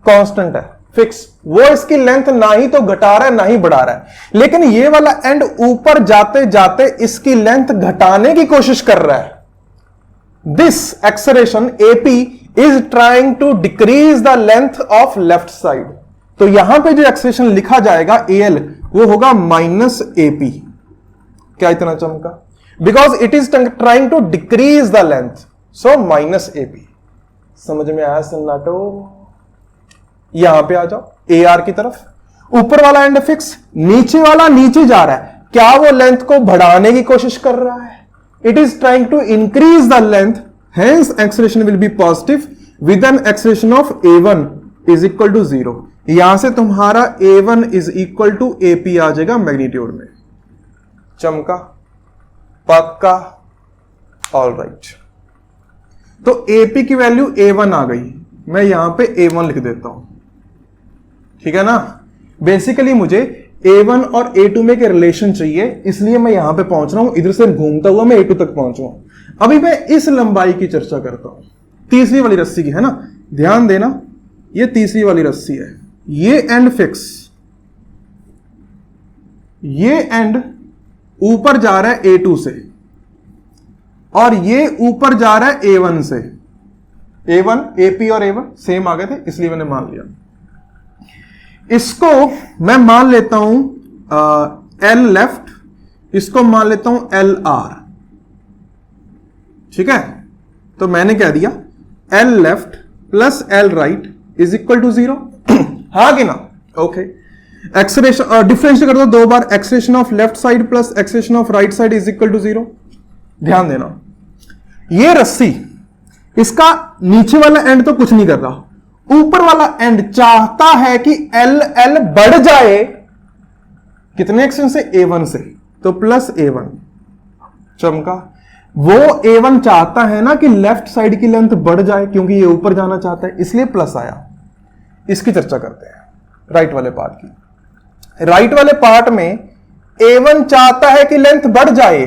Speaker 1: कांस्टेंट है, फिक्स, वो इसकी लेंथ ना ही तो घटा रहा है ना ही बढ़ा रहा है, लेकिन ये वाला एंड ऊपर जाते जाते इसकी लेंथ घटाने की कोशिश कर रहा है। This acceleration AP is trying to decrease the length of left side. तो यहां पे जो एक्सेलरेशन लिखा जाएगा AL, वो होगा माइनस AP। क्या इतना चमका? Because it is trying to decrease the length, so minus AP। समझ में आया सन्नाटो? यहां पे आ जाओ AR की तरफ, ऊपर वाला एंड फिक्स, नीचे वाला नीचे जा रहा है, क्या वो लेंथ को बढ़ाने की कोशिश कर रहा है? It is trying to increase the length, hence acceleration will be positive with an acceleration of A1 is equal to 0। यहां से तुम्हारा A1 is equal to AP आ जाएगा मैग्नीट्यूड में। चमका? पक्का? ऑलराइट, तो AP की वैल्यू A1 आ गई, मैं यहां पे A1 लिख देता हूं, ठीक है ना। बेसिकली मुझे A1 और A2 में के रिलेशन चाहिए, इसलिए मैं यहां पे पहुंच रहा हूं, इधर से घूमता हुआ मैं A2 तक पहुंचूंगा। अभी मैं इस लंबाई की चर्चा करता हूं, तीसरी वाली रस्सी की, है ना। ध्यान देना, ये तीसरी वाली रस्सी है, ये एंड फिक्स, ये एंड ऊपर जा रहा है A2 से और ये ऊपर जा रहा है A1 से। A1, AP और A1 सेम आ गए थे, इसलिए मैंने मान लिया। इसको मैं मान लेता हूं L लेफ्ट, इसको मान लेता हूं LR, ठीक है। तो मैंने कह दिया L left plus L right is equal to 0, हाँ कि ना? ओके, एक्सेलरेशन डिफरेंशिएट कर दो दो बार, acceleration of left side plus acceleration of right side is equal to 0। ध्यान देना, ये रस्सी, इसका नीचे वाला एंड तो कुछ नहीं कर रहा, ऊपर वाला एंड चाहता है कि LL बढ़ जाए, कितने एक्शन से? A1 से, तो प्लस A1। चमका? वो A1 चाहता है ना कि लेफ्ट साइड की लेंथ बढ़ जाए, क्योंकि ये ऊपर जाना चाहता है, इसलिए प्लस आया। इसकी चर्चा करते हैं राइट वाले पार्ट की। राइट वाले पार्ट में A1 चाहता है कि लेंथ बढ़ जाए,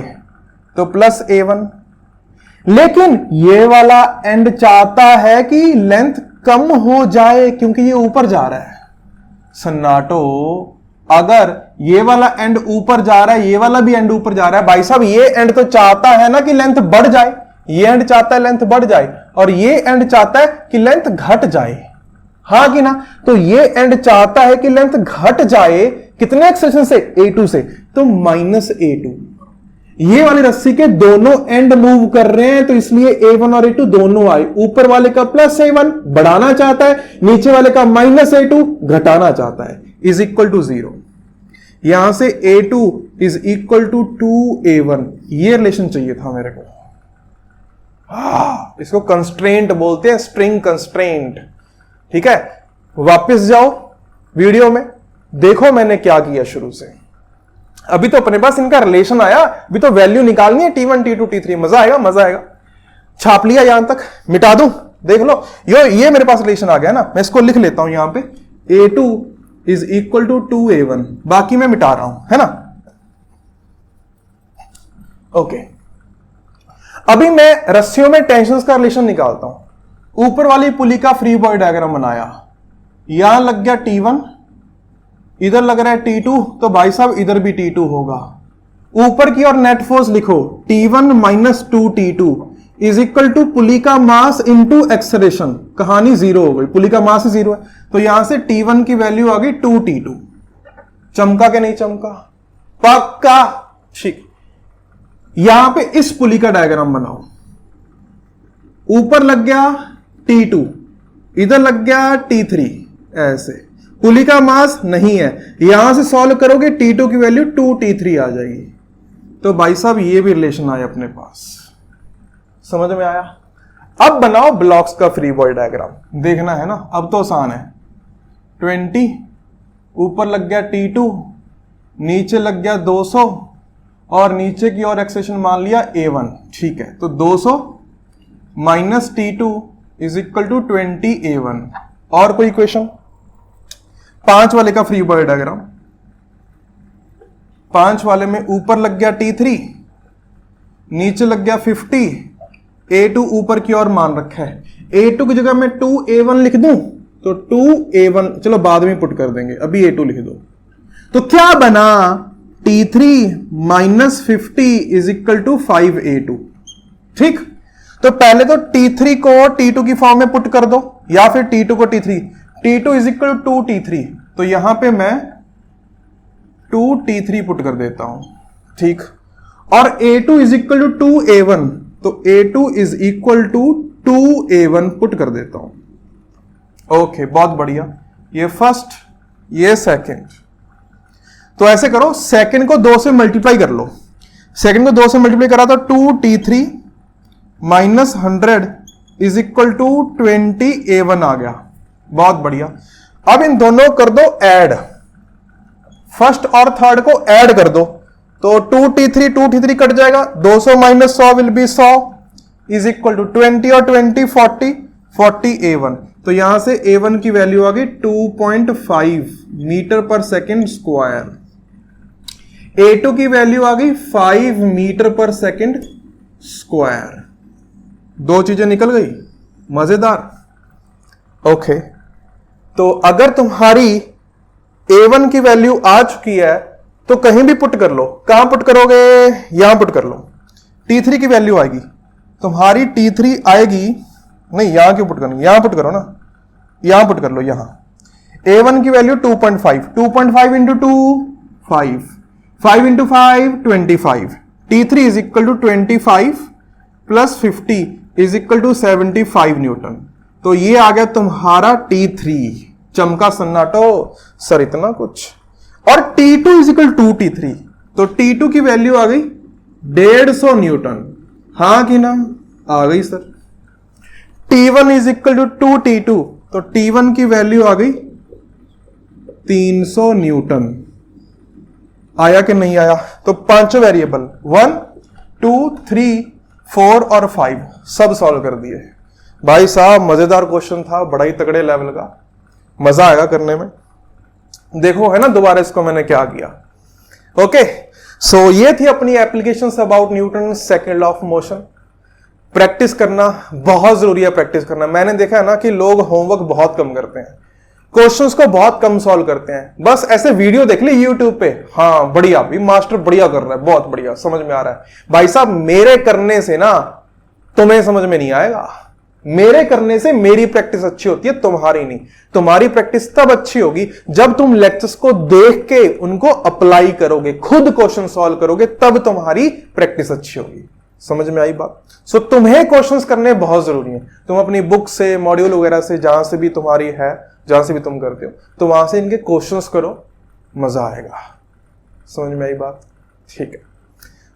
Speaker 1: तो प्लस A1, लेकिन ये वाला एंड चाहता है कि लेंथ कम हो जाए, क्योंकि ये ऊपर जा रहा है। सन्नाटो। अगर ये वाला एंड ऊपर जा रहा है, ये वाला भी एंड ऊपर जा रहा है, भाई साहब ये एंड तो चाहता है ना कि लेंथ बढ़ जाए, ये एंड चाहता है लेंथ बढ़ जाए, और ये एंड चाहता है कि लेंथ घट जाए, हाँ कि ना। तो ये एंड चाहता है कि लेंथ घट जाए, कितने एक्सेशन से, A2 से, तो -A2। ये वाली रस्सी के दोनों एंड मूव कर रहे हैं, तो इसलिए A1 और A2 दोनों आए। ऊपर वाले का +A1 बढ़ाना चाहता है, नीचे वाले का -A2 घटाना चाहता है, इज इक्वल टू 0। यहां से A2 is equal to 2A1, ये रिलेशन चाहिए था मेरे को। इसको कंस्ट्रेंट बोलते हैं, स्ट्रिंग कंस्ट्रेंट। ठीक है, वापस जाओ वीडियो में, देखो मैंने क्या किया शुरू से। अभी तो अपने पास इनका रिलेशन आया, अभी तो वैल्यू निकालनी है T1 T2 T3। मजा आएगा, मजा आएगा। छाप लिया यहां तक, मिटा दूं, देख लो। ये मेरे पास रिलेशन आ गया ना, मैं इसको लिख लेता हूं यहां पे, A2 is equal to 2A1, बाकी मैं मिटा रहा हूं, है ना। ओके, अभी मैं रस्सियों में टेंशन्स का रिलेशन निकालता हूं। ऊपर वाली पुली का फ्री बॉडी डायग्राम बनाया, यहां लग गया T1, इधर लग रहा है T2, तो भाई साहब इधर भी T2 होगा। ऊपर की और नेट फोर्स लिखो, T1 - 2T2 is equal to पुली का मास इंटू एक्सेलरेशन। कहानी 0 हो गई, पुली का मास 0 है, तो यहां से T1 की वैल्यू आ गई 2T2। चमका के नहीं चमका, पक्का, ठीक। यहां पे इस पुली का डायग्राम बनाओ, ऊपर लग गया T2, इधर लग गया T3, ऐसे। पुली का मास नहीं है, यहां से सॉल्व करोगे T2 की वैल्यू 2T3 आ जाएगी। तो भाई साहब ये भी रिलेशन आया अपने पास, समझ में आया। अब बनाओ ब्लॉक्स का फ्री बॉडी डायग्राम, देखना है ना, अब तो आसान है। 20, ऊपर लग गया T2, नीचे लग गया 200, और नीचे की ओर एक्सेशन मान लिया A1, ठीक है। तो 200 - T2 is equal to 20A1। और कोई इक्वेशन? 5 वाले का फ्री बॉडी डायग्राम, 5 वाले में ऊपर लग गया T3, नीचे लग गया 50, A2 ऊपर की ओर मान रखा है। A2 की जगह मैं 2A1 लिख दूं, तो 2A1 चलो बाद में पुट कर देंगे, अभी A2 लिख दो। तो क्या बना, T3 - 50 is equal to 5A2। ठीक, तो पहले तो T3 को T2 की फॉर्म में पुट कर दो, या फिर T2 को T3। T2 is equal to 2T3, तो यहां पे मैं 2T3 पुट कर देता हूं, ठीक। और A2 is equal to 2A1, तो A2 is equal to 2A1 put कर देता हूं। ओके, बहुत बढ़िया। ये फर्स्ट, ये सेकंड। तो ऐसे करो, सेकंड को 2 से मल्टीप्लाई कर लो। सेकंड को 2 से मल्टीप्लाई करा तो 2T3 - 100 is equal to 20A1 आ गया। बहुत बढ़िया। अब इन दोनों कर दो ऐड, फर्स्ट और थर्ड को ऐड कर दो, तो 2T3 कट जाएगा, 200 - 100 will be 100 is equal to 20 और 20 40A1। तो यहां से A1 की वैल्यू आ गई 2.5 मीटर पर सेकेंड स्क्वायर। A2 की वैल्यू आ गई 5 मीटर पर सेकेंड स्क्वायर। 2 चीजें निकल गई, मजेदार। ओके, तो अगर तुम्हारी A1 की वैल्यू आ चुकी है तो कहीं भी पुट कर लो। कहां पुट करोगे, यहां पुट कर लो। T3 की वैल्यू आएगी तुम्हारी, T3 आएगी, नहीं यहां क्यों पुट करनी, यहां पुट करो ना, यहां पुट कर लो। यहां A1 की value 2.5, 2.5 into 2 5, 5 into 5 25। T3 is equal to 25 plus 50 is equal to 75 newton. तो ये आ गया तुम्हारा T3। चमका सन्नाटो सर, इतना कुछ। और T2 इज इक्वल 2T3, तो T2 की वैल्यू आ गई 150 न्यूटन, हाँ कि ना, आ गई sir. T1 is equal to 2T2, तो T1 की वैल्यू आ गई 300 न्यूटन। आया कि नहीं आया? तो 5 वेरिएबल 1 2 3 4 और 5 सब सॉल्व कर दिए। भाई साहब मजेदार क्वेश्चन था, बड़ा ही तगड़े लेवल का, मजा आएगा करने में। देखो है ना दोबारा इसको मैंने क्या किया। ओके, सो ये थी अपनी applications about Newton second law of motion. Practice करना बहुत जरूरी है, प्रैक्टिस करना। मैंने देखा है ना कि लोग होमवर्क बहुत कम करते हैं। क्वेश्चंस को बहुत कम सॉल्व करते हैं, बस ऐसे वीडियो देख ली यूट्यूब पे, हाँ बढ़िया भी मास्टर बढ़िया कर रहा है, बहुत बढ़िया समझ में आ रहा है। भाई साहब मेरे करने से ना तुम्हें समझ में नहीं आएगा, मेरे करने से मेरी प्रैक्टिस अच्छी होती है, तुम्हारी नहीं। तुम्हारी प्रैक्टिस तब अच्छी होगी जब तुम लेक्चर्स को देख के उनको अप्लाई करोगे, खुद क्वेश्चन सॉल्व करोगे, तब तुम्हारी प्रैक्टिस अच्छी होगी। समझ में आई बात? सो तुम्हें क्वेश्चंस करने बहुत जरूरी है। तुम अपनी बुक से, मॉड्यूल वगैरह से, जहां से भी तुम्हारी है, जहां से भी तुम करते हो, तो वहां से इनके क्वेश्चंस करो, मजा आएगा। समझ में आई बात? ठीक है,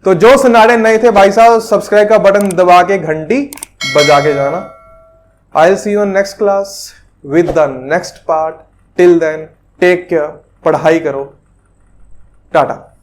Speaker 1: तो जो सुनारे नए थे भाई साहब, सब्सक्राइब का बटन दबा के घंटी बजा के जाना। I will see you in next class with the next part. Till then take care, पढ़ाई करो, टाटा।